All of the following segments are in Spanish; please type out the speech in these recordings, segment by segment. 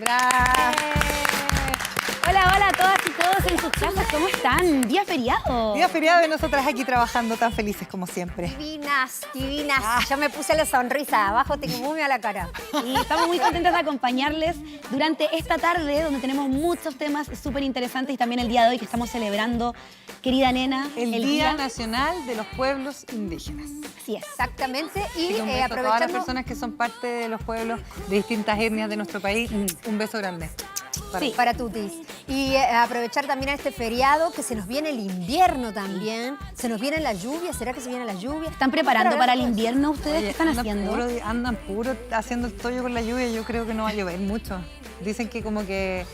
Gracias. Hola, hola a todas y todos en sus casas, ¿cómo están? Día feriado. Día feriado y nosotras aquí trabajando tan felices como siempre. Divinas, divinas. Yo me puse la sonrisa, abajo tengo muy a la cara. Y estamos muy contentas de acompañarles durante esta tarde, donde tenemos muchos temas súper interesantes y también el día de hoy que estamos celebrando, querida nena. El Día Nacional de los Pueblos Indígenas. Así es. Exactamente. Y Y un beso a todas las aprovechando... personas que son parte de los pueblos de distintas etnias de nuestro país. Un beso grande. Sí, para tutis. Y aprovechar también a este feriado, que se nos viene el invierno también. Se nos viene la lluvia. ¿Será que se viene la lluvia? ¿Están preparando para el invierno ustedes? Oye, ¿Qué están haciendo? Andan puro haciendo el tollo con la lluvia. Yo creo que no va a llover mucho. Dicen que como que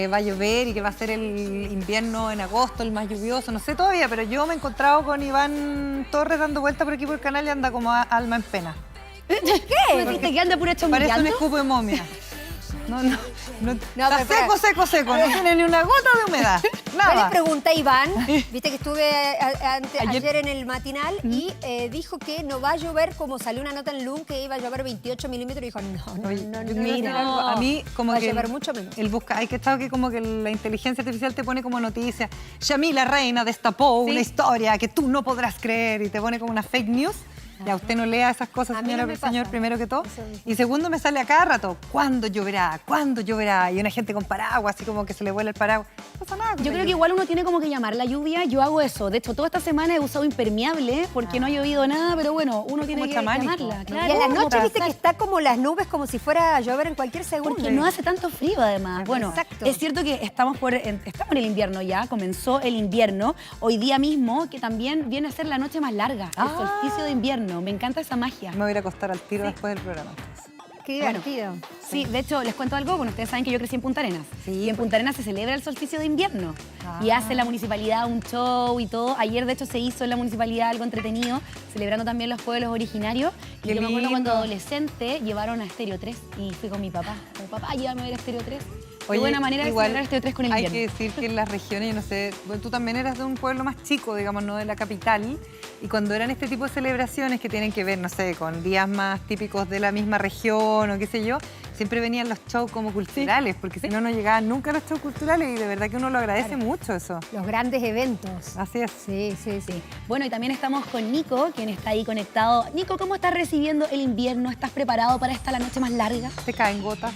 va a llover y que va a ser el invierno en agosto, el más lluvioso. No sé todavía, pero yo me he encontrado con Iván Torres dando vuelta por aquí por el canal y anda como alma en pena. ¿Qué? ¿Viste que anda puro Parece un chamulleando? escupo de momia. No, está pero seco, no tiene ni una gota de humedad. Yo le Nada. pregunté a Iván, viste que estuve ayer en el matinal y dijo que no va a llover, como salió una nota en LUN que iba a llover 28 milímetros y dijo no, Oye, no, yo no, te voy a decir no, algo. A mí como va a que llover mucho menos. hay que estar que como que la inteligencia artificial te pone como noticia. Yamila Reina destapó una historia que tú no podrás creer y te pone como una fake news. Ya usted no lea esas cosas, A mí señora, no me señor, pasa. primero que todo. Eso mismo. Y segundo, me sale a cada rato, ¿cuándo lloverá? ¿Cuándo lloverá? Y una gente con paraguas, así como que se le vuela el paraguas. No pasa nada. con Yo la creo que lluvia. igual uno tiene como que llamar la lluvia. Yo hago eso. De hecho, toda esta semana he usado impermeable porque no ha llovido nada, pero bueno, uno tiene como que chamánico, llamarla. ¿no? Claro, Y en la como noche para viste que pasar. está como las nubes, como si fuera a llover en cualquier segundo. Porque no hace tanto frío, además. Bueno, Exacto. es cierto que estamos en el invierno ya, comenzó el invierno. Hoy día mismo, que también viene a ser la noche más larga, el solsticio de invierno. Me encanta esa magia. Me voy a ir a acostar al tiro después del programa. Qué divertido. Sí, de hecho, les cuento algo. Bueno, ustedes saben que yo crecí en Punta Arenas. Sí. Y en Punta Arenas se celebra el solsticio de invierno. Y Ah. hace la municipalidad un show y todo. Ayer, de hecho, se hizo en la municipalidad algo entretenido, celebrando también los pueblos originarios. Y Qué yo me acuerdo cuando lindo. adolescente llevaron a Estéreo 3 y fui con mi papá. Como, papá, llévame a ver Estéreo 3. Qué Oye, buena manera de igual celebrar Estéreo 3 con el hay invierno. que decir que en las regiones, yo no sé, bueno, tú también eras de un pueblo más chico, digamos, no de la capital, y cuando eran este tipo de celebraciones que tienen que ver, no sé, con días más típicos de la misma región o qué sé yo, siempre venían los shows como culturales, porque si no, no llegaban nunca los shows culturales y de verdad que uno lo agradece mucho eso. Los grandes eventos. Así es. Sí, sí, sí. Bueno, y también estamos con Nico, quien está ahí conectado. Nico, ¿cómo estás recibiendo el invierno? ¿Estás preparado para esta la noche más larga? Te caen gotas.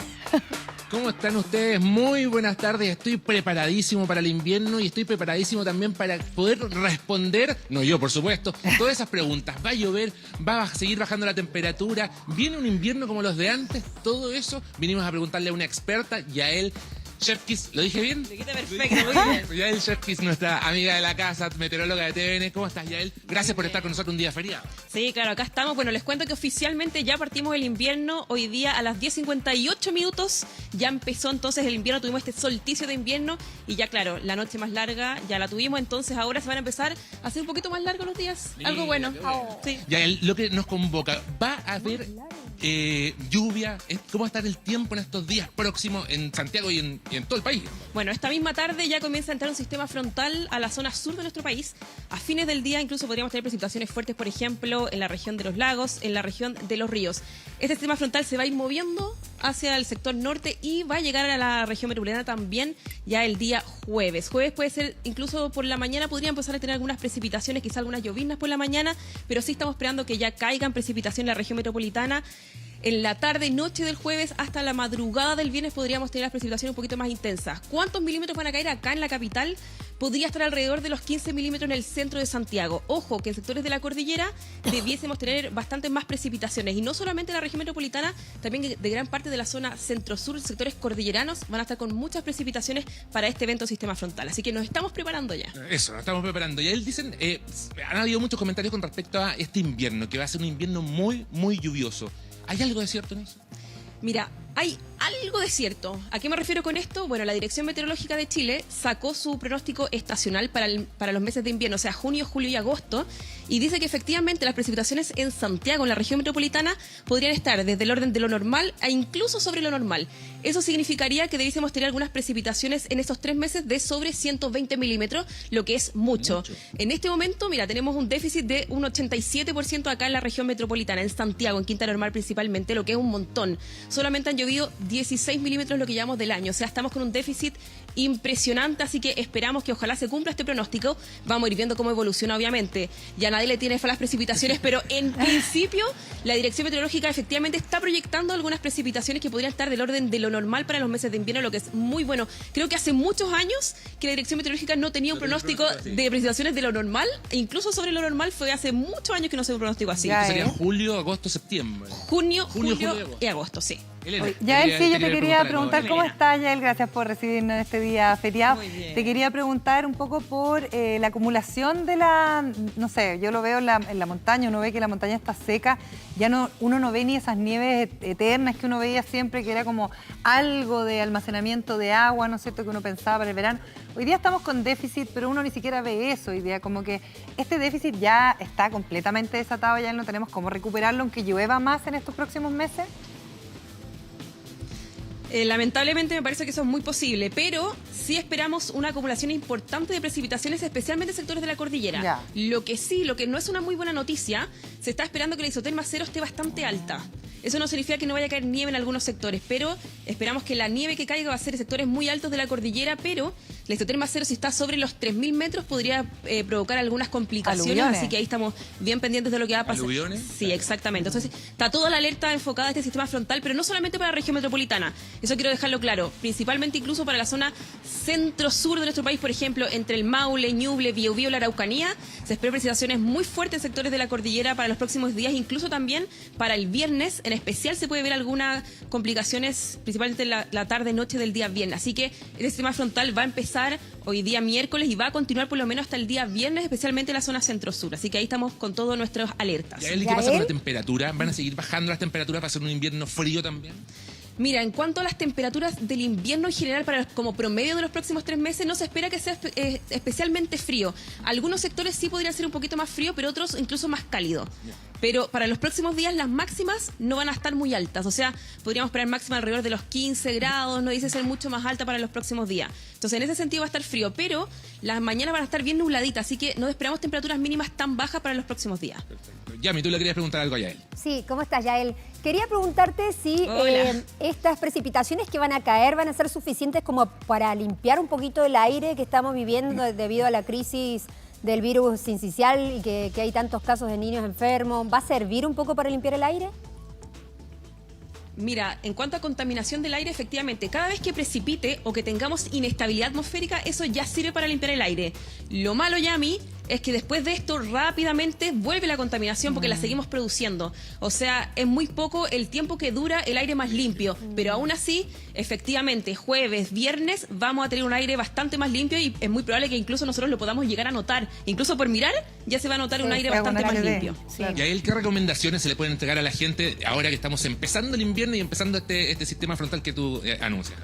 ¿Cómo están ustedes? Muy buenas tardes. Estoy preparadísimo para el invierno y estoy preparadísimo también para poder responder, no yo por supuesto, todas esas preguntas. ¿Va a llover? ¿Va a seguir bajando la temperatura? ¿Viene un invierno como los de antes? Todo eso vinimos a preguntarle a una experta, Yael Shefkis. ¿Lo dije bien? Perfecto, muy bien. Yael Shefkis, nuestra amiga de la casa, meteoróloga de TVN. ¿Cómo estás, Yael? Gracias por estar con nosotros un día feriado. Sí, claro, acá estamos. Bueno, les cuento que oficialmente ya partimos el invierno. Hoy día a las 10:58 minutos ya empezó entonces el invierno. Tuvimos este solsticio de invierno y ya, claro, la noche más larga ya la tuvimos. Entonces ahora se van a empezar a hacer un poquito más largos los días. Algo bueno. Sí. Yael, lo que nos convoca, ¿va a haber lluvia? ¿Cómo va a estar el tiempo en estos días próximos en Santiago y en todo el país? Bueno, esta misma tarde ya comienza a entrar un sistema frontal a la zona sur de nuestro país. A fines del día incluso podríamos tener precipitaciones fuertes, por ejemplo, en la región de los lagos, en la región de los ríos. Este sistema frontal se va a ir moviendo hacia el sector norte y va a llegar a la región metropolitana también ya el día jueves. Jueves puede ser, incluso por la mañana podrían empezar a tener algunas precipitaciones, quizá algunas lloviznas por la mañana, pero sí estamos esperando que ya caigan precipitación en la región metropolitana. En la tarde y noche del jueves hasta la madrugada del viernes podríamos tener las precipitaciones un poquito más intensas. ¿Cuántos milímetros van a caer acá en la capital? Podría estar alrededor de los 15 milímetros en el centro de Santiago. Ojo, que en sectores de la cordillera debiésemos tener bastante más precipitaciones. Y no solamente en la región metropolitana, también de gran parte de la zona centro-sur, sectores cordilleranos, van a estar con muchas precipitaciones para este evento sistema frontal. Así que nos estamos preparando ya. Eso, nos estamos preparando. Y él dicen, han habido muchos comentarios con respecto a este invierno, que va a ser un invierno muy, muy lluvioso. ¿Hay algo de cierto en eso? Mira, hay algo de cierto. ¿A qué me refiero con esto? Bueno, la Dirección Meteorológica de Chile sacó su pronóstico estacional para los meses de invierno, o sea, junio, julio y agosto, y dice que efectivamente las precipitaciones en Santiago, en la región metropolitana, podrían estar desde el orden de lo normal e incluso sobre lo normal. Eso significaría que debiésemos tener algunas precipitaciones en estos 3 meses de sobre 120 milímetros, lo que es mucho. En este momento, mira, tenemos un déficit de un 87% acá en la región metropolitana, en Santiago, en Quinta Normal principalmente, lo que es un montón. Solamente han llovido 16 milímetros lo que llevamos del año. O sea, estamos con un déficit impresionante, así que esperamos que ojalá se cumpla este pronóstico. Vamos a ir viendo cómo evoluciona, obviamente. Ya nadie le tiene fe a las precipitaciones, pero en principio la Dirección Meteorológica efectivamente está proyectando algunas precipitaciones que podrían estar del orden de lo normal para los meses de invierno, lo que es muy bueno. Creo que hace muchos años que la Dirección Meteorológica no tenía un pronóstico de precipitaciones de lo normal, e incluso sobre lo normal fue hace muchos años que no se ve un pronóstico así. Ya, Sería julio, agosto, septiembre. Julio y agosto, sí. Elena, Yael, sí, yo te quería preguntar algo. cómo estás, Yael. Gracias por recibirnos en este día feriado. Muy bien. Te quería preguntar un poco por la acumulación de no sé, yo lo veo en la montaña, uno ve que la montaña está seca, ya uno no ve ni esas nieves eternas que uno veía siempre, que era como algo de almacenamiento de agua, ¿no es cierto?, que uno pensaba para el verano. Hoy día estamos con déficit, pero uno ni siquiera ve eso hoy día, como que este déficit ya está completamente desatado, ya no tenemos cómo recuperarlo, aunque llueva más en estos próximos meses. Lamentablemente me parece que eso es muy posible, pero sí esperamos una acumulación importante de precipitaciones, especialmente en sectores de la cordillera. Ya. Lo que no es una muy buena noticia, se está esperando que la isoterma cero esté bastante alta. Eso no significa que no vaya a caer nieve en algunos sectores, pero esperamos que la nieve que caiga va a ser en sectores muy altos de la cordillera, pero la isoterma cero, si está sobre los 3.000 metros, podría provocar algunas complicaciones, ¿Aluviones? así que ahí estamos bien pendientes de lo que va a pasar. ¿Aluviones? Sí, exactamente. Entonces, está toda la alerta enfocada a este sistema frontal, pero no solamente para la región metropolitana. Eso quiero dejarlo claro. Principalmente incluso para la zona centro-sur de nuestro país, por ejemplo, entre el Maule, Ñuble, Biobío, la Araucanía. Se esperan precipitaciones muy fuertes en sectores de la cordillera para los próximos días, incluso también para el viernes. En especial se puede ver algunas complicaciones, principalmente en la tarde-noche del día viernes. Así que este sistema frontal va a empezar hoy día miércoles y va a continuar por lo menos hasta el día viernes, especialmente en la zona centro-sur. Así que ahí estamos con todas nuestras alertas. Yael, ¿y qué pasa con la temperatura? ¿Van a seguir bajando las temperaturas para hacer un invierno frío también? Mira, en cuanto a las temperaturas del invierno en general, como promedio de los próximos 3 meses, no se espera que sea especialmente frío. Algunos sectores sí podrían ser un poquito más frío, pero otros incluso más cálido. Pero para los próximos días las máximas no van a estar muy altas. O sea, podríamos esperar máxima alrededor de los 15 grados, no dice ser mucho más alta para los próximos días. Entonces, en ese sentido va a estar frío, pero las mañanas van a estar bien nubladitas, así que no esperamos temperaturas mínimas tan bajas para los próximos días. Yami, tú le querías preguntar algo a Yael. Sí, ¿cómo estás, Yael? Quería preguntarte si estas precipitaciones que van a caer van a ser suficientes como para limpiar un poquito el aire que estamos viviendo debido a la crisis del virus sincicial y que hay tantos casos de niños enfermos. ¿Va a servir un poco para limpiar el aire? Mira, en cuanto a contaminación del aire, efectivamente, cada vez que precipite o que tengamos inestabilidad atmosférica, eso ya sirve para limpiar el aire. Lo malo, Yami, es que después de esto rápidamente vuelve la contaminación porque la seguimos produciendo. O sea, es muy poco el tiempo que dura el aire más limpio. Pero aún así, efectivamente, jueves, viernes, vamos a tener un aire bastante más limpio y es muy probable que incluso nosotros lo podamos llegar a notar. Incluso por mirar, ya se va a notar un aire bastante más limpio. Sí. Yael, ¿qué recomendaciones se le pueden entregar a la gente ahora que estamos empezando el invierno y empezando este sistema frontal que tú anuncias?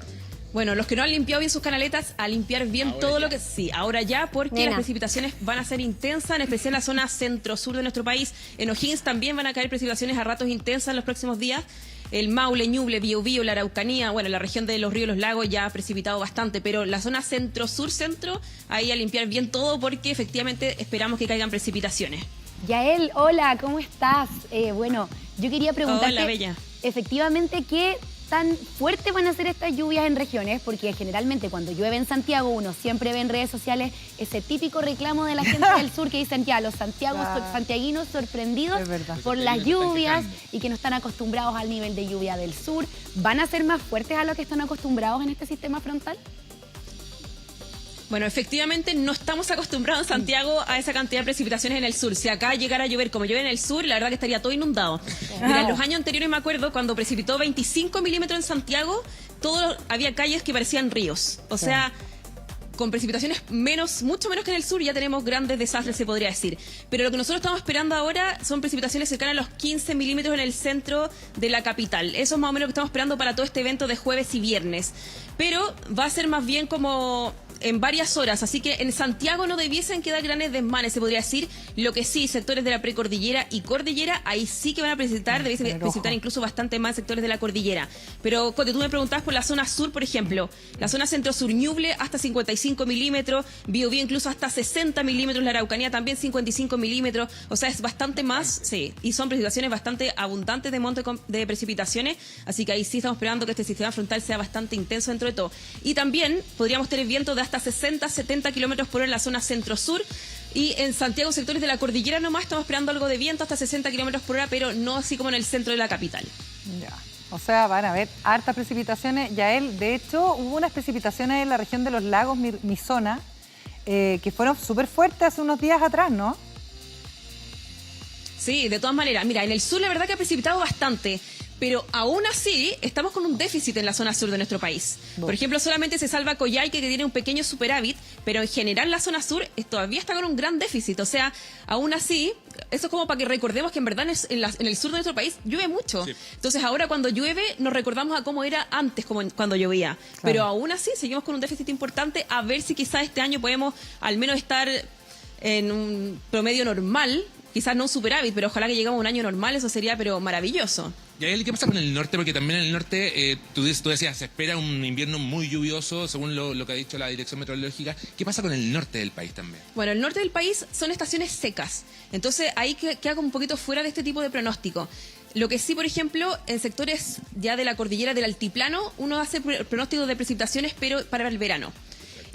Bueno, los que no han limpiado bien sus canaletas, a limpiar bien ahora todo ya. lo que... Sí, ahora ya, porque las precipitaciones van a ser intensas, en especial en la zona centro-sur de nuestro país. En O'Higgins también van a caer precipitaciones a ratos intensas en los próximos días. El Maule, Ñuble, Biobío, la Araucanía, bueno, la región de los ríos y los lagos ya ha precipitado bastante, pero la zona centro-sur-centro, ahí a limpiar bien todo porque efectivamente esperamos que caigan precipitaciones. Yael, hola, ¿cómo estás? Bueno, yo quería preguntarte... Hola, bella. Efectivamente, ¿qué tan fuertes van a ser estas lluvias en regiones? Porque generalmente cuando llueve en Santiago uno siempre ve en redes sociales ese típico reclamo de la gente del sur que dicen ya los santiaguinos sorprendidos por las lluvias y que no están acostumbrados al nivel de lluvia del sur. ¿Van a ser más fuertes a lo que están acostumbrados en este sistema frontal? Bueno, efectivamente no estamos acostumbrados en Santiago a esa cantidad de precipitaciones en el sur. Si acá llegara a llover como llueve en el sur, la verdad que estaría todo inundado. Mira, en los años anteriores me acuerdo cuando precipitó 25 milímetros en Santiago, había calles que parecían ríos. O sea, con precipitaciones mucho menos que en el sur, ya tenemos grandes desastres, se podría decir. Pero lo que nosotros estamos esperando ahora son precipitaciones cercanas a los 15 milímetros en el centro de la capital. Eso es más o menos lo que estamos esperando para todo este evento de jueves y viernes. Pero va a ser más bien como en varias horas, así que en Santiago no debiesen quedar grandes desmanes, se podría decir. Lo que sí, sectores de la precordillera y cordillera, ahí sí que van a debiesen precipitar incluso bastante más sectores de la cordillera. Pero cuando tú me preguntabas por la zona sur, por ejemplo, la zona centro-sur, Ñuble hasta 55 milímetros, Biobío incluso hasta 60 milímetros, la Araucanía también 55 milímetros, o sea, es bastante más, sí, y son precipitaciones bastante abundantes de monte de precipitaciones, así que ahí sí estamos esperando que este sistema frontal sea bastante intenso dentro de todo. Y también podríamos tener vientos de hasta 60, 70 kilómetros por hora en la zona centro-sur. Y en Santiago, sectores de la cordillera nomás, estamos esperando algo de viento hasta 60 kilómetros por hora, pero no así como en el centro de la capital. Ya. O sea, van a haber hartas precipitaciones. Yael, de hecho, hubo unas precipitaciones en la región de los lagos, mi zona, que fueron súper fuertes hace unos días atrás, ¿no? Sí, de todas maneras. Mira, en el sur la verdad que ha precipitado bastante. Pero aún así, estamos con un déficit en la zona sur de nuestro país. Por ejemplo, solamente se salva Coyhaique, que tiene un pequeño superávit, pero en general la zona sur todavía está con un gran déficit. O sea, aún así, eso es como para que recordemos que en verdad en el sur de nuestro país llueve mucho. Sí. Entonces ahora cuando llueve nos recordamos a cómo era antes cuando llovía. Claro. Pero aún así seguimos con un déficit importante, a ver si quizás este año podemos al menos estar en un promedio normal. Quizás no un superávit, pero ojalá que lleguemos a un año normal, eso sería pero maravilloso. ¿Y qué pasa con el norte? Porque también en el norte, tú decías, se espera un invierno muy lluvioso, según lo que ha dicho la Dirección Meteorológica. ¿Qué pasa con el norte del país también? Bueno, el norte del país son estaciones secas, entonces ahí queda como un poquito fuera de este tipo de pronóstico. Lo que sí, por ejemplo, en sectores ya de la cordillera del altiplano, uno hace pronósticos de precipitaciones, pero para el verano.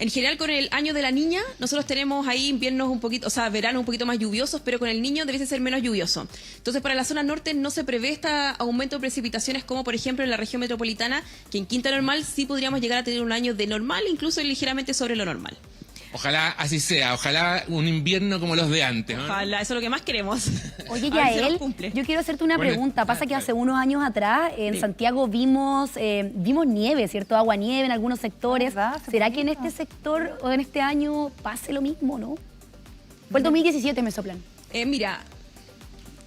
En general, con el año de la niña, nosotros tenemos ahí inviernos un poquito, o sea, veranos un poquito más lluviosos, pero con el niño debe ser menos lluvioso. Entonces, para la zona norte no se prevé este aumento de precipitaciones como, por ejemplo, en la región metropolitana, que en Quinta Normal sí podríamos llegar a tener un año de normal, incluso ligeramente sobre lo normal. Ojalá así sea, ojalá un invierno como los de antes, ¿no? Ojalá, eso es lo que más queremos. Oye, Yael, yo quiero hacerte una pregunta. Pasa que hace unos años atrás en Santiago vimos nieve, ¿cierto? Agua-nieve en algunos sectores. ¿Será que en este sector o en este año pase lo mismo, no? Fue el 2017, me soplan. Mira,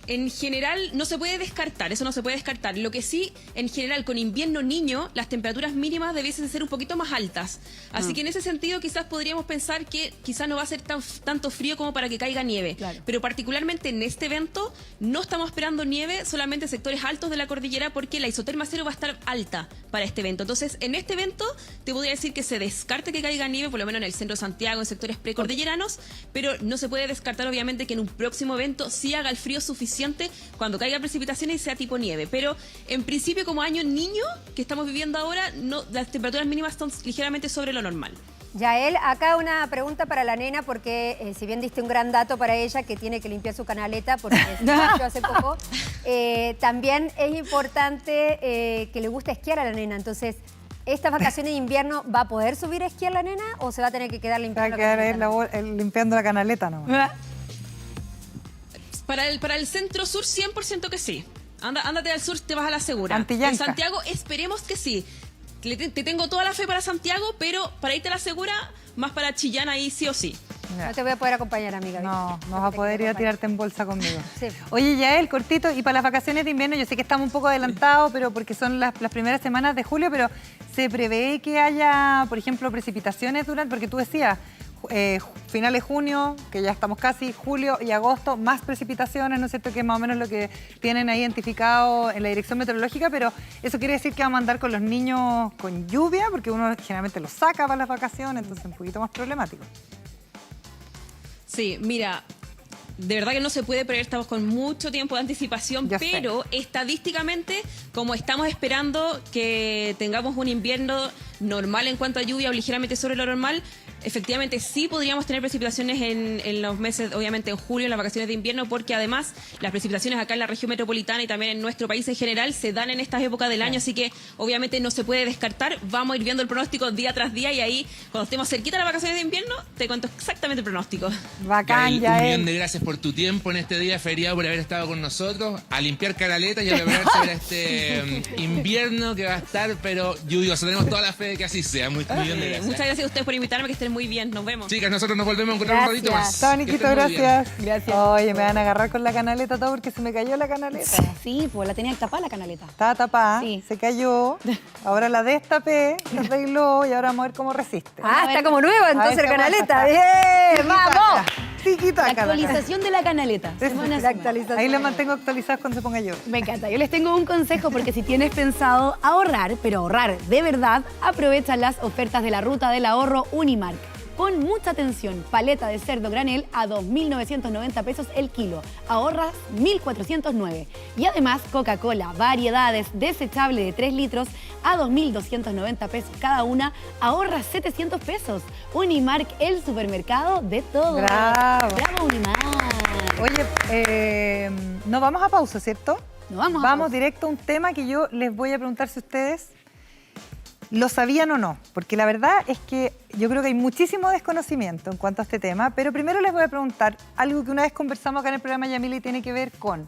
en general no se puede descartar, eso no se puede descartar. Lo que sí, en general, con invierno niño, las temperaturas mínimas debiesen ser un poquito más altas. Así que en ese sentido quizás podríamos pensar que quizás no va a ser tanto frío como para que caiga nieve. Claro. Pero particularmente en este evento no estamos esperando nieve, solamente sectores altos de la cordillera, porque la isoterma cero va a estar alta para este evento. Entonces, en este evento te podría decir que se descarte que caiga nieve, por lo menos en el centro de Santiago, en sectores precordilleranos, pero no se puede descartar obviamente que en un próximo evento sí haga el frío suficiente cuando caiga precipitaciones y sea tipo nieve. Pero en principio, como año niño que estamos viviendo ahora, no, las temperaturas mínimas están ligeramente sobre lo normal. Yael, acá una pregunta para la nena, porque si bien diste un gran dato para ella, que tiene que limpiar su canaleta, porque se marchó hace poco, también es importante que le guste esquiar a la nena. Entonces, ¿estas vacaciones de invierno va a poder subir a esquiar la nena o se va a tener que quedar limpiando la canaleta? Limpiando la canaleta nomás. Para el centro sur, 100% que sí. Ándate al sur, te vas a la segura. Antillanca. En Santiago, esperemos que sí. Te tengo toda la fe para Santiago, pero para irte a la segura, más para Chillán ahí sí o sí. Ya. No te voy a poder acompañar, amiga. No vas a poder ir a tirarte en bolsa conmigo. Sí. Oye, Yael, cortito, y para las vacaciones de invierno, yo sé que estamos un poco adelantados, pero porque son las primeras semanas de julio, pero ¿se prevé que haya, por ejemplo, precipitaciones porque tú decías, finales de junio, que ya estamos casi, julio y agosto, más precipitaciones, ¿no es cierto? Que es más o menos lo que tienen ahí identificado en la Dirección Meteorológica, pero eso quiere decir que vamos a andar con los niños con lluvia, porque uno generalmente los saca para las vacaciones, entonces es un poquito más problemático. Sí, mira, de verdad que no se puede prever, estamos con mucho tiempo de anticipación, pero estadísticamente, como estamos esperando que tengamos un invierno normal en cuanto a lluvia o ligeramente sobre lo normal, efectivamente sí podríamos tener precipitaciones en los meses, obviamente en julio, en las vacaciones de invierno, porque además las precipitaciones acá en la región metropolitana y también en nuestro país en general se dan en estas épocas del año, así que obviamente no se puede descartar. Vamos a ir viendo el pronóstico día tras día y ahí cuando estemos cerquita de las vacaciones de invierno te cuento exactamente el pronóstico. Bacán, Yael, un millón de gracias por tu tiempo en este día feriado, por haber estado con nosotros, a limpiar canaletas y a prepararse para este invierno que va a estar pero lluvioso. Tenemos toda la fe de que así sea. Muy millón de gracias. Muchas gracias a ustedes por invitarme, que estén muy bien. Nos vemos. Chicas, nosotros nos volvemos a encontrar un ratito más. Chao, Que Niquito, estén muy bien. gracias. Gracias. Oye, me van a agarrar con la canaleta todo porque se me cayó la canaleta. Sí, pues la tenía tapada la canaleta. Estaba tapada, Sí. se cayó, ahora la destapé, se arregló y ahora vamos a ver cómo resiste. Ah, está como nueva entonces ver la qué canaleta. aguanta. ¡Bien! ¡Vamos! Tiquita La acá. actualización de la canaleta. Eso, Semana a La semana. actualización. Ahí la mantengo actualizada cuando se ponga yo. Me encanta. Yo les tengo un consejo porque si tienes pensado ahorrar, pero ahorrar de verdad, aprovecha las ofertas de la Ruta del Ahorro Unimark. Pon mucha atención, paleta de cerdo granel a 2.990 pesos el kilo. Ahorras 1.409. Y además Coca-Cola, variedades desechable de 3 litros a 2.290 pesos cada una. Ahorras 700 pesos. Unimark, el supermercado de todo. Bravo. Bravo, Unimark. Oye, no vamos a pausa, ¿cierto? No vamos a Vamos pausa. directo a un tema que yo les voy a preguntar si ustedes lo sabían o no, porque la verdad es que yo creo que hay muchísimo desconocimiento en cuanto a este tema, pero primero les voy a preguntar algo que una vez conversamos acá en el programa, Yamila, y tiene que ver con: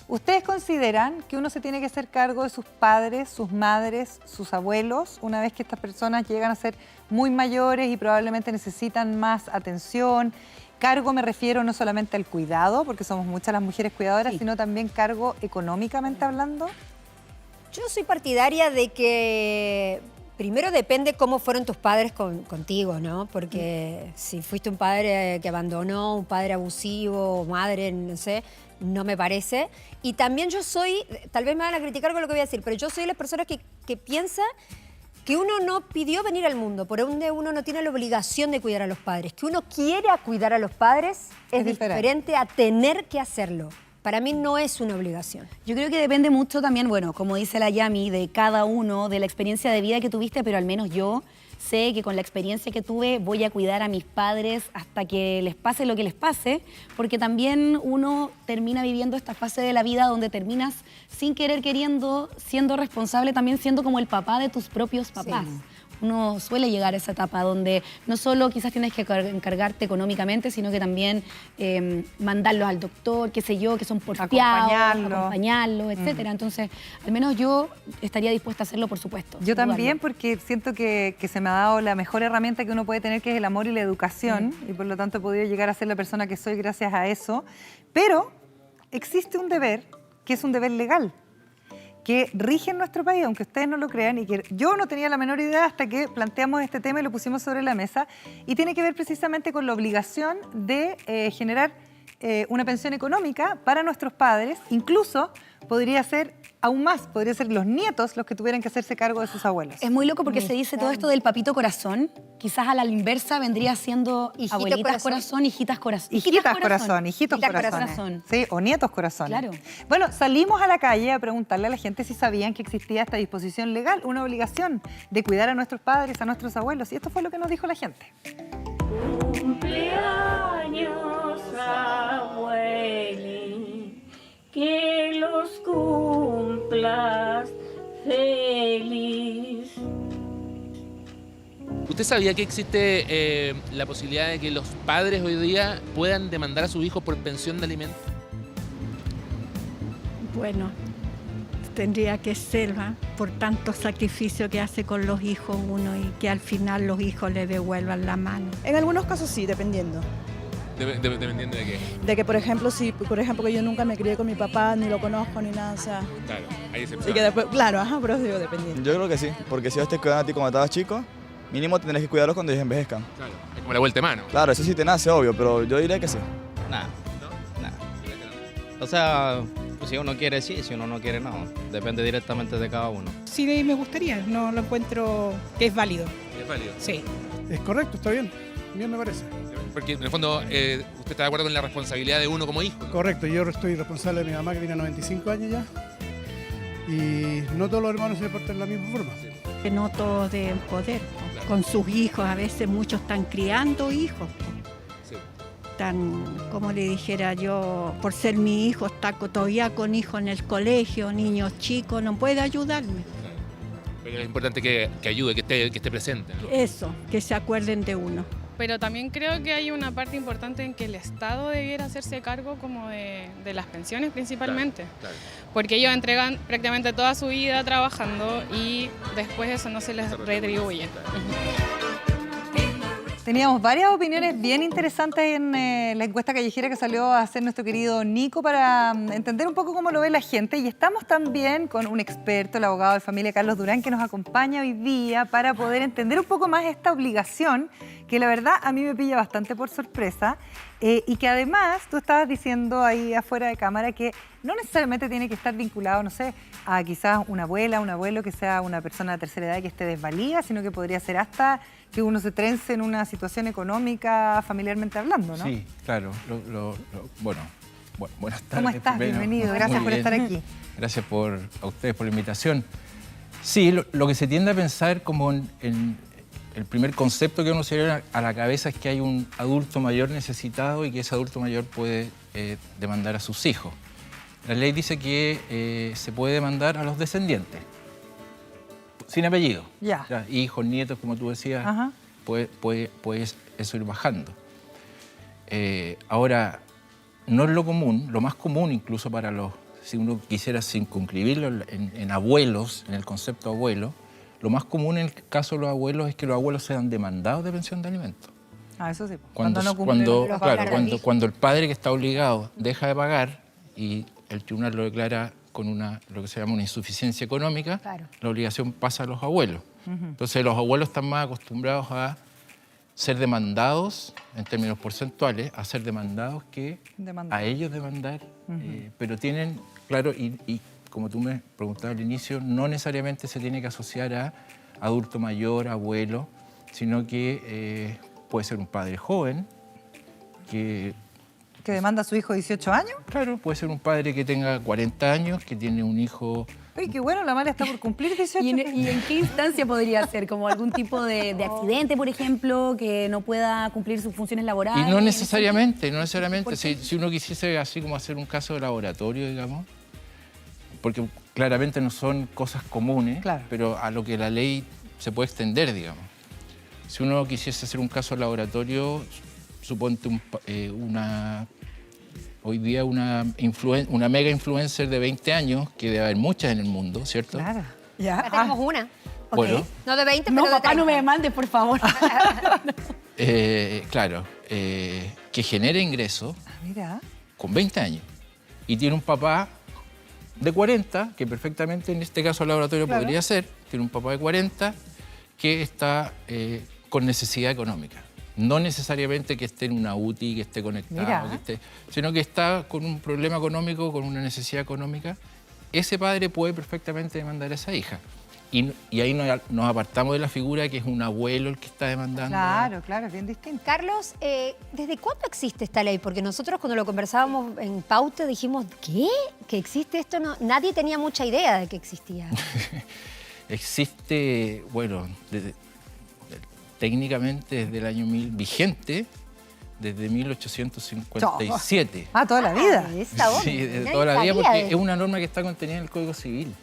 ¿ustedes consideran que uno se tiene que hacer cargo de sus padres, sus madres, sus abuelos, una vez que estas personas llegan a ser muy mayores y probablemente necesitan más atención? Cargo me refiero no solamente al cuidado, porque somos muchas las mujeres cuidadoras, Sí. sino también cargo económicamente hablando. Yo soy partidaria de que primero depende cómo fueron tus padres contigo, ¿no? Porque si fuiste un padre que abandonó, un padre abusivo, madre, no sé, no me parece. Y también yo soy, tal vez me van a criticar con lo que voy a decir, pero yo soy de las personas que piensa que uno no pidió venir al mundo, por ende uno no tiene la obligación de cuidar a los padres. Que uno quiera cuidar a los padres es diferente a tener que hacerlo. Para mí no es una obligación. Yo creo que depende mucho también, bueno, como dice la Yami, de cada uno, de la experiencia de vida que tuviste, pero al menos yo sé que con la experiencia que tuve voy a cuidar a mis padres hasta que les pase lo que les pase, porque también uno termina viviendo esta fase de la vida donde terminas sin querer queriendo, siendo responsable, también siendo como el papá de tus propios papás. Sí. Uno suele llegar a esa etapa donde no solo quizás tienes que encargarte económicamente, sino que también mandarlos al doctor, qué sé yo, que son porfiados, acompañarlo, etcétera. Entonces, al menos yo estaría dispuesta a hacerlo, por supuesto. Yo sin también, dudarlo. porque siento que se me ha dado la mejor herramienta que uno puede tener, que es el amor y la educación, y por lo tanto he podido llegar a ser la persona que soy gracias a eso. Pero existe un deber, que es un deber legal, que rige en nuestro país, aunque ustedes no lo crean, y que yo no tenía la menor idea hasta que planteamos este tema y lo pusimos sobre la mesa, y tiene que ver precisamente con la obligación de generar una pensión económica para nuestros padres. Incluso podría ser aún más, podría ser los nietos los que tuvieran que hacerse cargo de sus abuelos. Es muy loco porque se dice todo esto del papito corazón. Quizás a la inversa vendría siendo Hijito abuelitas corazón. hijitas corazón. Hijitas corazón, hijitos Hijitas corazones. corazón. Sí, o nietos corazones. Claro. Bueno, salimos a la calle a preguntarle a la gente si sabían que existía esta disposición legal, una obligación de cuidar a nuestros padres, a nuestros abuelos. Y esto fue lo que nos dijo la gente. Cumpleaños, abueli, que los cumplas feliz. ¿Usted sabía que existe la posibilidad de que los padres hoy día puedan demandar a sus hijos por pensión de alimentos? Bueno, tendría que ser, ¿va? Por tanto sacrificio que hace con los hijos uno y que al final los hijos le devuelvan la mano. En algunos casos sí, dependiendo. Dependiendo de qué. De que, por ejemplo, si que yo nunca me crié con mi papá, ni lo conozco, ni nada, o sea... Claro, hay Y excepciones. que después, claro, ajá, pero digo, dependiendo. Yo creo que sí, porque si yo te cuidan a ti cuando estabas chico, mínimo tendrás que cuidarlos cuando ellos envejezcan. Claro, es como la vuelta de mano. Claro, eso sí te nace, obvio, pero yo diría que sí. Nada, nada. O sea, pues si uno quiere sí, si uno no quiere no. Depende directamente de cada uno. Sí, me gustaría, no lo encuentro que es válido. Es válido. Sí. Es correcto, está bien. Bien me parece. Porque en el fondo usted está de acuerdo con la responsabilidad de uno como hijo, ¿no? Correcto, yo estoy responsable de mi mamá que tiene 95 años ya. Y no todos los hermanos se portan de la misma forma. Que no todos deben poder, po. Con sus hijos, a veces muchos están criando hijos. Po. Sí. Tan, como le dijera yo, por ser mi hijo, está todavía con hijos en el colegio, niños chicos, no puede ayudarme. Pero es importante que ayude, que esté presente, ¿no? Eso, que se acuerden de uno. pero también creo que hay una parte importante en que el Estado debiera hacerse cargo como de las pensiones principalmente, porque ellos entregan prácticamente toda su vida trabajando y después eso no se les retribuye. Teníamos varias opiniones bien interesantes en la encuesta callejera que salió a hacer nuestro querido Nico para entender un poco cómo lo ve la gente. Y estamos también con un experto, el abogado de familia Carlos Durán, que nos acompaña hoy día para poder entender un poco más esta obligación, que la verdad a mí me pilla bastante por sorpresa. Y que además tú estabas diciendo ahí afuera de cámara que no necesariamente tiene que estar vinculado, no sé, a quizás una abuela, un abuelo que sea una persona de tercera edad que esté desvalida, sino que podría ser hasta que uno se trence en una situación económica familiarmente hablando, ¿no? Sí, claro. Bueno, buenas tardes. ¿Cómo estás? Primero. Bienvenido, gracias por estar aquí. Gracias a ustedes por la invitación. Sí, lo que se tiende a pensar como en el primer concepto que uno se viene a la cabeza es que hay un adulto mayor necesitado y que ese adulto mayor puede demandar a sus hijos. La ley dice que se puede demandar a los descendientes, sin apellido. Ya. Hijos, nietos, como tú decías, puede eso ir bajando. Ahora, no es lo común, lo más común incluso para si uno quisiera circunscribirlo en abuelos, en el concepto abuelo, lo más común en el caso de los abuelos es que los abuelos sean demandados de pensión de alimentos. Ah, eso sí. Cuando el padre que está obligado deja de pagar y el tribunal lo declara con lo que se llama una insuficiencia económica, la obligación pasa a los abuelos. Entonces los abuelos están más acostumbrados a ser demandados, en términos porcentuales, a ser demandados que a ellos demandar, pero tienen, claro, y como tú me preguntabas al inicio, no necesariamente se tiene que asociar a adulto mayor, abuelo, sino que puede ser un padre joven que demanda a su hijo de 18 años. Claro, puede ser un padre que tenga 40 años, que tiene un hijo... Oye, qué bueno, la Mala está por cumplir 18. ¿Y en qué instancia podría ser? ¿Como algún tipo de accidente, por ejemplo, que no pueda cumplir sus funciones laborales? Y no necesariamente. Si uno quisiese así como hacer un caso de laboratorio, digamos, porque claramente no son cosas comunes, pero a lo que la ley se puede extender, digamos. Si uno quisiese hacer un caso de laboratorio, suponte hoy día una mega influencer de 20 años, que debe haber muchas en el mundo, ¿cierto? Claro. Ya tenemos una. Bueno. No de 20, no, pero de 30. Papá, no me demandes, por favor. Claro, que genera ingresos con 20 años y tiene un papá de 40, que perfectamente en este caso el laboratorio podría ser, tiene un papá de 40 que está con necesidad económica. No necesariamente que esté en una UTI, que esté conectado, sino que está con un problema económico, con una necesidad económica. Ese padre puede perfectamente demandar a esa hija. Y ahí nos apartamos de la figura que es un abuelo el que está demandando. Claro, es bien distinto. Carlos, ¿desde cuándo existe esta ley? Porque nosotros cuando lo conversábamos en Pauta dijimos, ¿qué? ¿Que existe esto? No, nadie tenía mucha idea de que existía. Existe, bueno, técnicamente desde el año vigente, desde 1857. Toda la vida. Sí, desde toda la vida, porque es una norma que está contenida en el Código Civil.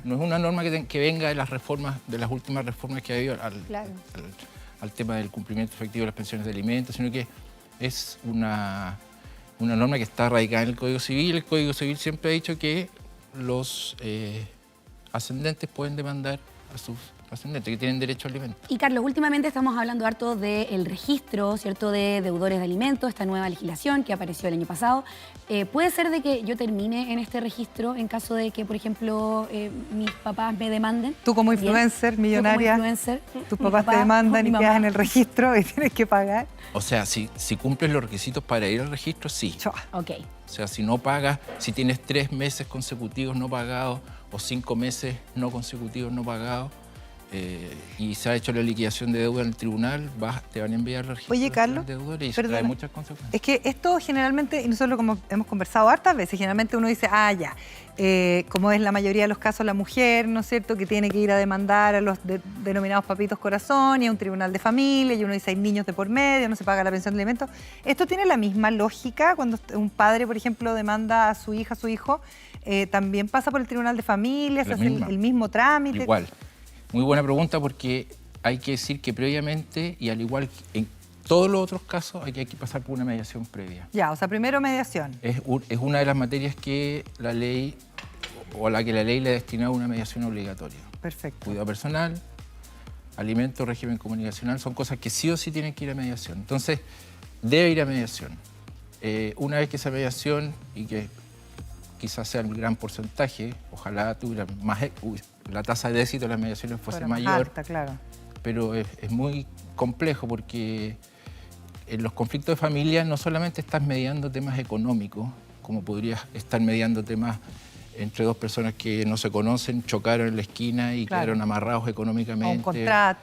No es una norma que venga de las últimas reformas que ha habido al tema del cumplimiento efectivo de las pensiones de alimentos, sino que es una norma que está radicada en el Código Civil. El Código Civil siempre ha dicho que los ascendentes pueden demandar a sus ascendentes, que tienen derecho a alimentos. Y Carlos, últimamente estamos hablando harto del registro, ¿cierto?, de deudores de alimentos, esta nueva legislación que apareció el año pasado. ¿Puede ser de que yo termine en este registro en caso de que, por ejemplo, mis papás me demanden? Tú como influencer, millonaria, tus papás te demandan y quedas en el registro y tienes que pagar. O sea, si cumples los requisitos para ir al registro, sí. Ok. O sea, si no pagas, si tienes 3 meses consecutivos no pagados o 5 meses no consecutivos no pagados, y se ha hecho la liquidación de deuda en el tribunal, te van a enviar el registro de deudores y eso trae muchas consecuencias. Es que esto generalmente, y nosotros como hemos conversado hartas veces, generalmente uno dice, como es la mayoría de los casos la mujer, ¿no es cierto?, que tiene que ir a demandar a los denominados papitos corazón y a un tribunal de familia, y uno dice, hay niños de por medio, no se paga la pensión de alimentos. ¿Esto tiene la misma lógica cuando un padre, por ejemplo, demanda a su hija, a su hijo? ¿También pasa por el tribunal de familia? ¿Se hace el mismo trámite? Igual. Muy buena pregunta, porque hay que decir que previamente, y al igual todos los otros casos hay que pasar por una mediación previa. Ya, o sea, primero mediación. Es una de las materias que la ley, o a la que la ley le ha destinado una mediación obligatoria. Perfecto. Cuidado personal, alimento, régimen comunicacional, son cosas que sí o sí tienen que ir a mediación. Entonces, debe ir a mediación. Una vez que esa mediación, y que quizás sea el gran porcentaje, ojalá tuviera más, la tasa de éxito de las mediaciones fuese mayor, alta, claro. pero es muy complejo porque en los conflictos de familia no solamente estás mediando temas económicos, como podrías estar mediando temas entre dos personas que no se conocen, chocaron en la esquina y quedaron amarrados económicamente.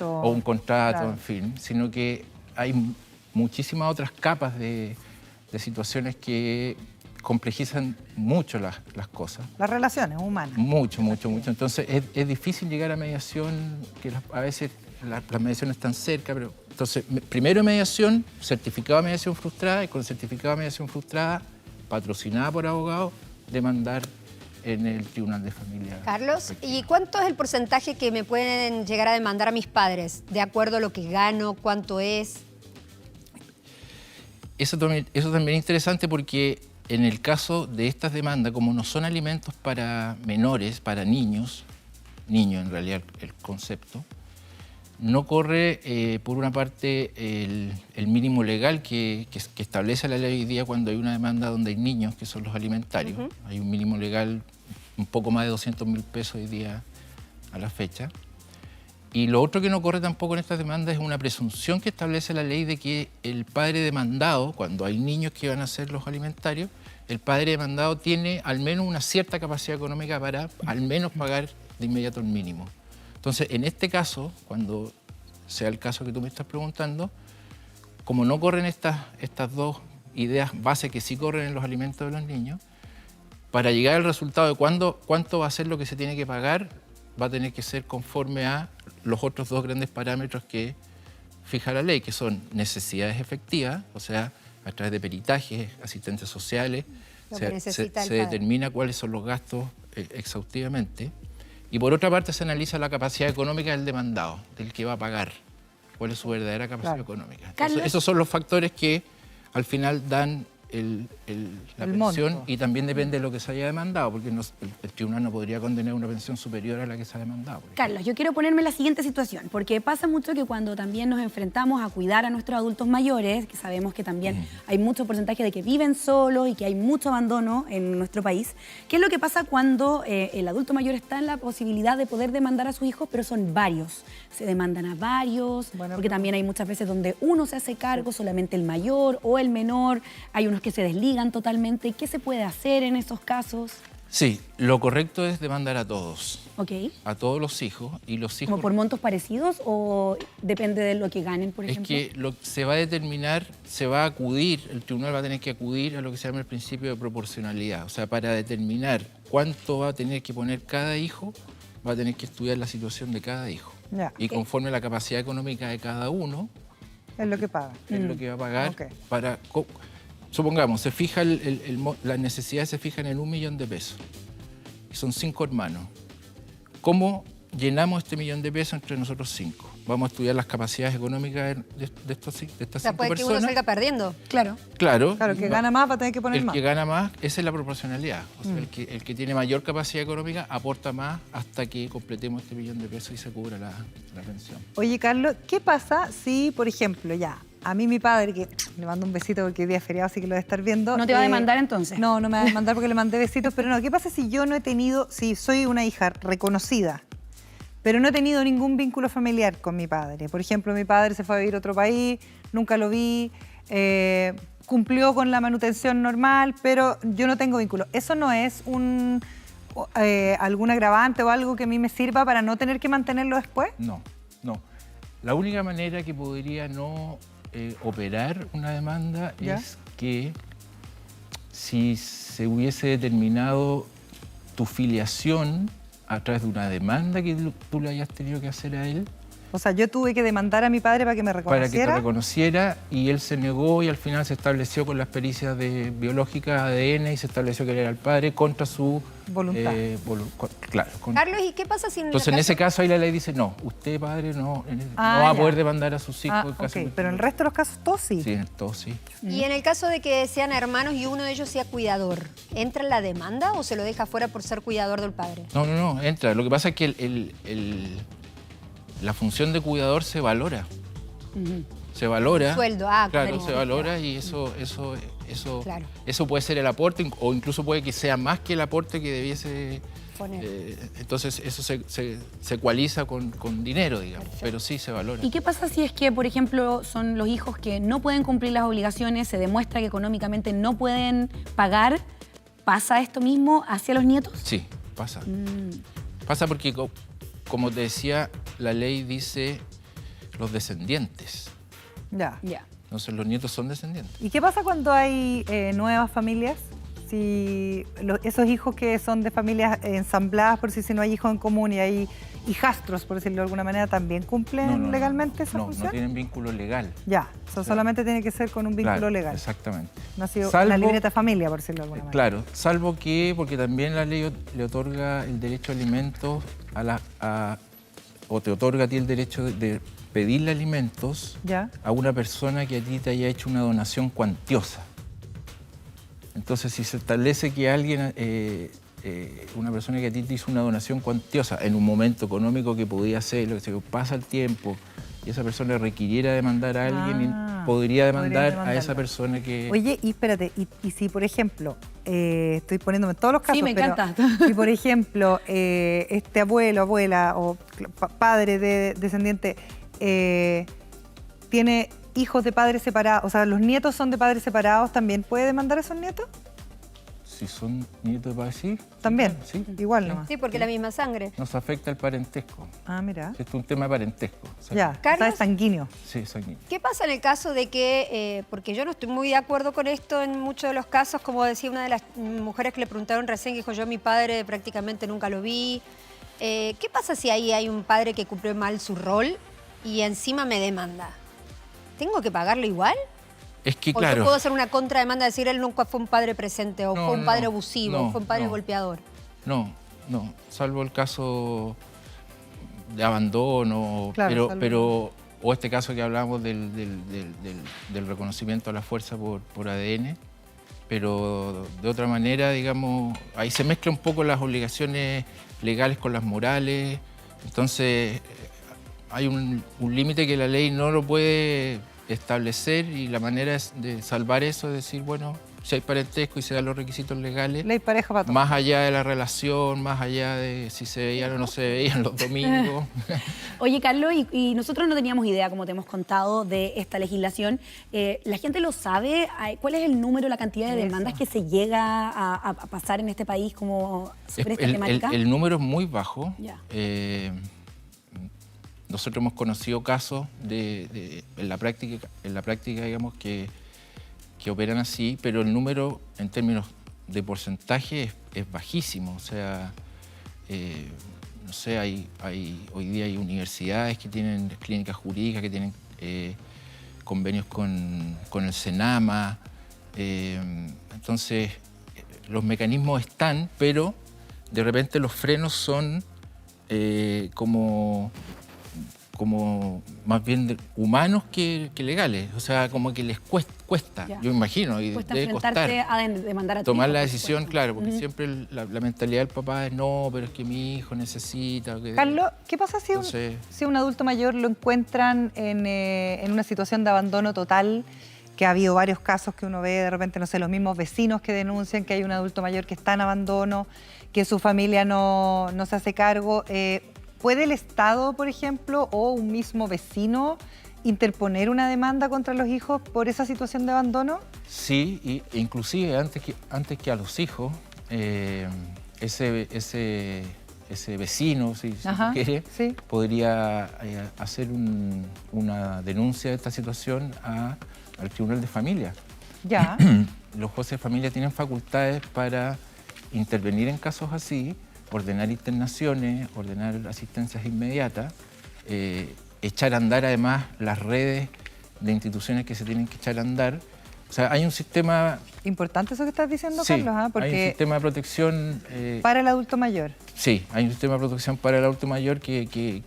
O un contrato. En fin, sino que hay muchísimas otras capas de situaciones que complejizan mucho las cosas. Las relaciones humanas. Mucho. Entonces es difícil llegar a mediación, que a veces las mediaciones están cerca, pero entonces primero mediación, certificado de mediación frustrada, y con certificado de mediación frustrada, patrocinada por abogados, demandar en el Tribunal de Familia. Carlos, ¿y cuánto es el porcentaje que me pueden llegar a demandar a mis padres? ¿De acuerdo a lo que gano? ¿Cuánto es? Eso también es interesante porque en el caso de estas demandas, como no son alimentos para menores, para niños en realidad el concepto, no corre por una parte el mínimo legal que establece la ley hoy día cuando hay una demanda donde hay niños, que son los alimentarios. Hay un mínimo legal un poco más de 200.000 pesos hoy día a la fecha. Y lo otro que no corre tampoco en estas demandas es una presunción que establece la ley de que el padre demandado, cuando hay niños que van a ser los alimentarios, el padre demandado tiene al menos una cierta capacidad económica para al menos pagar de inmediato el mínimo. Entonces, en este caso, cuando sea el caso que tú me estás preguntando, como no corren estas dos ideas base que sí corren en los alimentos de los niños, para llegar al resultado de cuánto va a ser lo que se tiene que pagar, va a tener que ser conforme a los otros dos grandes parámetros que fija la ley, que son necesidades efectivas, o sea, a través de peritajes, asistentes sociales, se determina cuáles son los gastos exhaustivamente. Y por otra parte se analiza la capacidad económica del demandado, del que va a pagar, cuál es su verdadera capacidad económica. Entonces, esos son los factores que al final dan la pensión, y también depende de lo que se haya demandado, porque el tribunal no podría condenar una pensión superior a la que se ha demandado. Carlos, yo quiero ponerme la siguiente situación, porque pasa mucho que cuando también nos enfrentamos a cuidar a nuestros adultos mayores, que sabemos que también hay mucho porcentaje de que viven solos y que hay mucho abandono en nuestro país, ¿qué es lo que pasa cuando el adulto mayor está en la posibilidad de poder demandar a sus hijos, pero son varios? Se demandan a varios, porque también hay muchas veces donde uno se hace cargo, solamente el mayor o el menor, hay unos que se desligan totalmente. ¿Qué se puede hacer en esos casos? Sí, lo correcto es demandar a todos. Ok. A todos los hijos. Y los hijos... ¿Como por montos parecidos o depende de lo que ganen, por ejemplo? Es que se va a determinar, se va a acudir, el tribunal va a tener que acudir a lo que se llama el principio de proporcionalidad. O sea, para determinar cuánto va a tener que poner cada hijo, va a tener que estudiar la situación de cada hijo. Y conforme a la capacidad económica de cada uno... Es lo que paga. Es lo que va a pagar para... Supongamos, se fija las necesidades se fijan en 1 millón de pesos. Son 5 hermanos. ¿Cómo llenamos este 1 millón de pesos entre nosotros 5? Vamos a estudiar las capacidades económicas de estas 5 personas. Puede que uno salga perdiendo. Claro. Claro, el que gana más va a tener que poner más. El que gana más, esa es la proporcionalidad. O sea, el que tiene mayor capacidad económica aporta más hasta que completemos este 1 millón de pesos y se cubra la pensión. Oye, Carlos, ¿qué pasa si, por ejemplo, a mí mi padre, que le mando un besito porque hoy día es feriado, así que lo debe estar viendo. ¿No te va a demandar entonces? No, no me va a demandar porque le mandé besitos, pero no, ¿qué pasa si yo no he tenido, si soy una hija reconocida, pero no he tenido ningún vínculo familiar con mi padre? Por ejemplo, mi padre se fue a vivir a otro país, nunca lo vi, cumplió con la manutención normal, pero yo no tengo vínculo. ¿Eso no es algún agravante o algo que a mí me sirva para no tener que mantenerlo después? No. La única manera que podría no operar una demanda es que si se hubiese determinado tu filiación a través de una demanda que tú le hayas tenido que hacer a él, O sea, yo tuve que demandar a mi padre para que me reconociera. Para que te reconociera, y él se negó y al final se estableció con las pericias biológicas, ADN, y se estableció que él era el padre contra su voluntad. Claro. Carlos, ¿y qué pasa si Entonces, en ese caso ahí la ley dice, no, usted padre no va a poder demandar a sus hijos. Pero en el resto de los casos todos sí. Sí, todos sí. Y en el caso de que sean hermanos y uno de ellos sea cuidador, ¿entra en la demanda o se lo deja fuera por ser cuidador del padre? No, entra. Lo que pasa es que la función de cuidador se valora. Se valora. El sueldo, claro, se valora y eso puede ser el aporte o incluso puede que sea más que el aporte que debiese poner. Entonces eso se ecualiza con dinero, digamos. Perfecto. Pero sí se valora. ¿Y qué pasa si es que, por ejemplo, son los hijos que no pueden cumplir las obligaciones, se demuestra que económicamente no pueden pagar? ¿Pasa esto mismo hacia los nietos? Sí, pasa. Pasa porque, como te decía, la ley dice los descendientes. Ya. Entonces los nietos son descendientes. ¿Y qué pasa cuando hay nuevas familias? Si esos hijos que son de familias ensambladas, por si no hay hijos en común y hay hijastros, por decirlo de alguna manera, ¿también cumplen legalmente esa función? No tienen vínculo legal. Ya, solamente tiene que ser con un vínculo legal. Exactamente. No ha sido la libreta familia, por decirlo de alguna manera. Claro, salvo que, porque también la ley le otorga el derecho a alimentos o te otorga a ti el derecho de pedirle alimentos a una persona que a ti te haya hecho una donación cuantiosa. Entonces, si se establece que alguien, una persona que a ti te hizo una donación cuantiosa en un momento económico que podía ser, lo que se pasa el tiempo y esa persona requiriera demandar a alguien, podría demandar a esa persona que... Oye, y espérate, y si, por ejemplo, estoy poniéndome en todos los casos, sí, me encanta. Si, por ejemplo, este abuelo, abuela o padre de descendiente tiene hijos de padres separados, o sea, los nietos son de padres separados, ¿también puede demandar a esos nietos? Si son nietos de padres, sí. ¿También? Sí. Igual nomás. Sí, porque la misma sangre. Nos afecta el parentesco. Ah, mira. Esto es un tema de parentesco. Ya, Carlos, es sanguíneo. Sí, sanguíneo. ¿Qué pasa en el caso de que, porque yo no estoy muy de acuerdo con esto en muchos de los casos, como decía una de las mujeres que le preguntaron recién, que dijo, yo a mi padre prácticamente nunca lo vi. ¿Qué pasa si ahí hay un padre que cumplió mal su rol y encima me demanda? ¿Tengo que pagarlo igual? Es que, ¿O claro, yo puedo hacer una contrademanda, decir él nunca fue un padre presente, o fue un padre abusivo, fue un padre golpeador? No, salvo el caso de abandono, pero o este caso que hablábamos del reconocimiento a la fuerza por ADN, pero de otra manera, digamos, ahí se mezcla un poco las obligaciones legales con las morales, entonces hay un límite que la ley no lo puede establecer y la manera de salvar eso es decir, bueno, si hay parentesco y se dan los requisitos legales, ley pareja para todos. Más allá de la relación, más allá de si se veían o no se veían los domingos. Oye, Carlos, y nosotros no teníamos idea, como te hemos contado, de esta legislación. ¿La gente lo sabe? ¿Cuál es el número, la cantidad de demandas que se llega a pasar en este país como sobre esta temática? El número es muy bajo. Nosotros hemos conocido casos en la práctica, digamos, que operan así, pero el número en términos de porcentaje es bajísimo. O sea, no sé, hoy día hay universidades que tienen clínicas jurídicas, que tienen convenios con el Senama. Entonces, los mecanismos están, pero de repente los frenos son como más bien humanos que legales, o sea, como que les cuesta, yo imagino, y cuesta debe costar a demandar a tu tomar hijo, la por decisión, supuesto. claro, porque siempre la mentalidad del papá es no, pero es que mi hijo necesita. Carlos, ¿qué pasa si un adulto mayor lo encuentran en una situación de abandono total? Que ha habido varios casos que uno ve de repente, no sé, los mismos vecinos que denuncian que hay un adulto mayor que está en abandono, que su familia no se hace cargo. ¿Puede el Estado, por ejemplo, o un mismo vecino interponer una demanda contra los hijos por esa situación de abandono? Sí, e inclusive antes que a los hijos, ese vecino, si se quiere, podría hacer una denuncia de esta situación al Tribunal de Familia. Ya. Los jueces de familia tienen facultades para intervenir en casos así, ordenar internaciones, ordenar asistencias inmediatas, e echar a andar además las redes de instituciones que se tienen que echar a andar. O sea, hay un sistema... Importante eso que estás diciendo, sí, Carlos, ¿eh? Porque hay un sistema de protección... para el adulto mayor. Sí, hay un sistema de protección para el adulto mayor que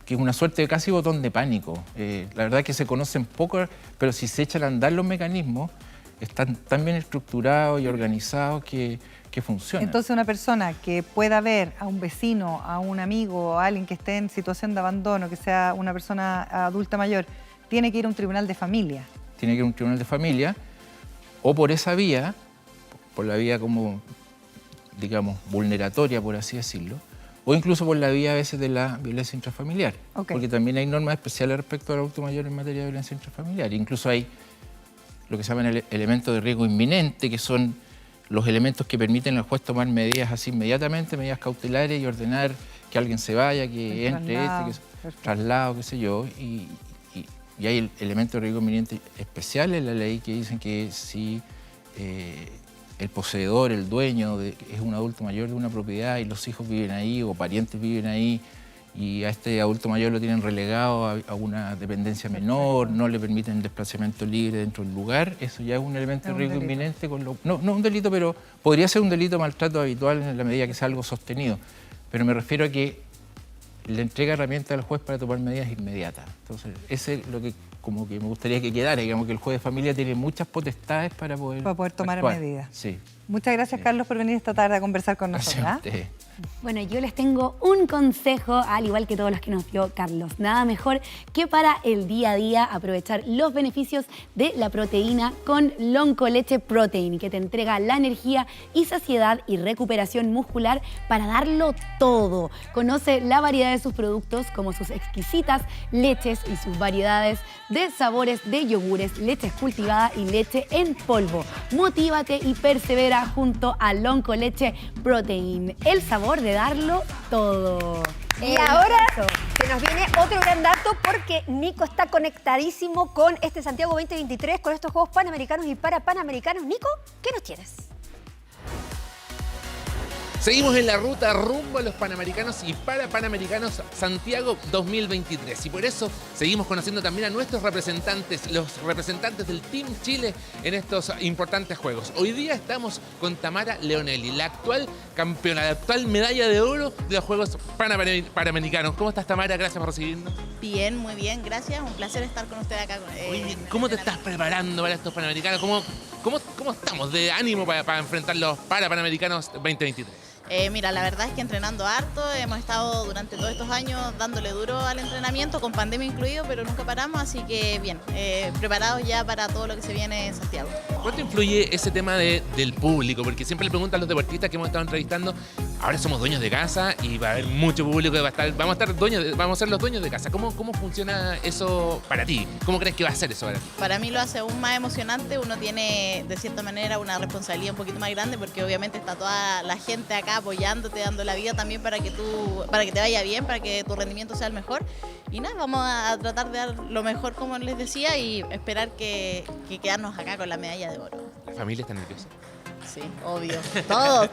es una suerte de casi botón de pánico. La verdad es que se conocen poco, pero si se echan a andar los mecanismos, están tan bien estructurados y organizados que funcionan. Entonces una persona que pueda ver a un vecino, a un amigo, a alguien que esté en situación de abandono, que sea una persona adulta mayor, tiene que ir a un tribunal de familia. Tiene que ir a un tribunal de familia, o por esa vía, por la vía como, digamos, vulneratoria, por así decirlo, o incluso por la vía a veces de la violencia intrafamiliar. Okay. Porque también hay normas especiales respecto al adulto mayor en materia de violencia intrafamiliar. Incluso hay lo que se llaman elementos de riesgo inminente, que son los elementos que permiten al juez tomar medidas así inmediatamente, medidas cautelares y ordenar que alguien se vaya, que entre traslado, qué sé yo. Y hay elementos de riesgo inminente especiales en la ley que dicen que si el poseedor, el dueño, es un adulto mayor de una propiedad y los hijos viven ahí o parientes viven ahí y a este adulto mayor lo tienen relegado a una dependencia menor, no le permiten desplazamiento libre dentro del lugar, eso ya es un elemento de riesgo inminente. No un delito, pero podría ser un delito de maltrato habitual en la medida que sea algo sostenido. Pero me refiero a que le entrega herramientas al juez para tomar medidas inmediatas. Entonces, ese es lo que como que me gustaría que quedara, digamos que el juez de familia tiene muchas potestades para poder tomar actuar. medidas. Sí. Muchas gracias, Carlos, por venir esta tarde a conversar con nosotros. Bueno, yo les tengo un consejo, al igual que todos los que nos dio Carlos. Nada mejor que para el día a día aprovechar los beneficios de la proteína con Loncoleche Protein, que te entrega la energía y saciedad y recuperación muscular para darlo todo. Conoce la variedad de sus productos, como sus exquisitas leches y sus variedades de sabores de yogures, leche cultivada y leche en polvo. Motívate y persevera junto a Loncoleche Protein. El sabor de darlo todo. Y ahora se nos viene otro gran dato porque Nico está conectadísimo con este Santiago 2023, con estos Juegos Panamericanos y Parapanamericanos. Nico, ¿qué nos tienes? Seguimos en la ruta rumbo a los Panamericanos y Parapanamericanos Santiago 2023. Y por eso seguimos conociendo también a nuestros representantes, los representantes del Team Chile en estos importantes Juegos. Hoy día estamos con Tamara Leonelli, la actual campeona, la actual medalla de oro de los Juegos Panamericanos. ¿Cómo estás, Tamara? Gracias por recibirnos. Bien, muy bien, gracias. Un placer estar con usted acá. ¿Cómo te estás preparando para estos Panamericanos? ¿Cómo estamos de ánimo para enfrentar los Parapanamericanos 2023? Mira, la verdad es que entrenando harto, hemos estado durante todos estos años dándole duro al entrenamiento, con pandemia incluido, pero nunca paramos, así que bien, preparados ya para todo lo que se viene en Santiago. ¿Cuánto influye ese tema del público? Porque siempre le preguntan a los deportistas que hemos estado entrevistando, ahora somos dueños de casa y va a haber mucho público que vamos a ser los dueños de casa. ¿Cómo funciona eso para ti? ¿Cómo crees que va a ser eso para ti? Para mí lo hace aún más emocionante, uno tiene de cierta manera una responsabilidad un poquito más grande porque obviamente está toda la gente acá apoyándote, dando la vida también para que te vaya bien, para que tu rendimiento sea el mejor. Y nada, vamos a tratar de dar lo mejor, como les decía, y esperar que quedarnos acá con la medalla de oro. ¿La familia está nerviosa? Sí, obvio.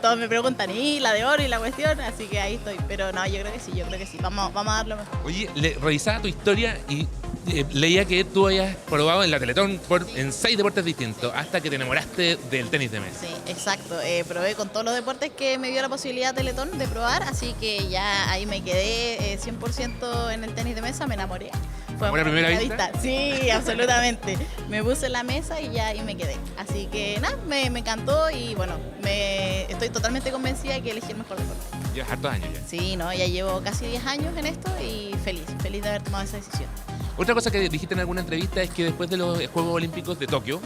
Todos me preguntan, ¿y la de oro y la cuestión? Así que ahí estoy. Pero no, yo creo que sí. Vamos a dar lo mejor. Oye, revisaba tu historia y leía que tú habías probado en la Teletón en 6 deportes distintos hasta que te enamoraste del tenis de mesa. Sí, exacto. Probé con todos los deportes que me dio la posibilidad Teletón de probar, así que ya ahí me quedé 100% en el tenis de mesa, me enamoré. ¿Fue a primera vista? Sí, absolutamente. Me puse en la mesa y ya ahí me quedé. Así que nada, me encantó y bueno, estoy totalmente convencida de que elegí el mejor deporte. ¿Llevas hartos años ya? Sí, no, ya llevo casi 10 años en esto y feliz de haber tomado esa decisión. Otra cosa que dijiste en alguna entrevista es que después de los Juegos Olímpicos de Tokio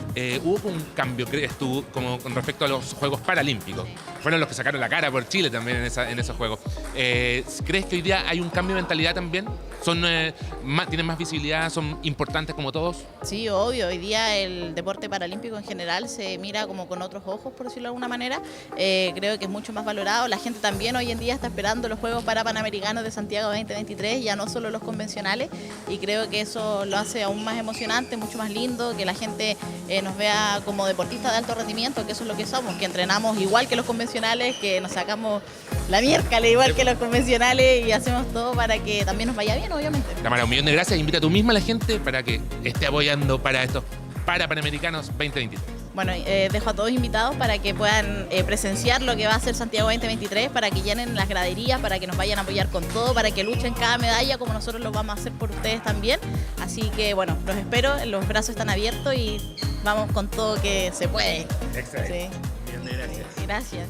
hubo un cambio, ¿crees tú, como con respecto a los Juegos Paralímpicos? Fueron los que sacaron la cara por Chile también en esos Juegos. ¿Crees que hoy día hay un cambio de mentalidad también? ¿Tienen más visibilidad? ¿Son importantes como todos? Sí, obvio. Hoy día el deporte paralímpico en general se mira como con otros ojos, por decirlo de alguna manera. Creo que es mucho más valorado. La gente también hoy en día está esperando los Juegos Parapanamericanos de Santiago 2023, ya no solo los convencionales, y creo que eso lo hace aún más emocionante, mucho más lindo, que la gente nos vea como deportistas de alto rendimiento, que eso es lo que somos, que entrenamos igual que los convencionales, que nos sacamos la miércoles, igual que los convencionales, y hacemos todo para que también nos vaya bien, obviamente. Tamara, un millón de gracias. Invita tú misma a la gente para que esté apoyando para estos Panamericanos 2023. Bueno, dejo a todos invitados para que puedan presenciar lo que va a ser Santiago 2023, para que llenen las graderías, para que nos vayan a apoyar con todo, para que luchen cada medalla como nosotros lo vamos a hacer por ustedes también. Así que bueno, los espero, los brazos están abiertos y vamos con todo que se puede. Excelente. Sí. Bien, gracias. Gracias.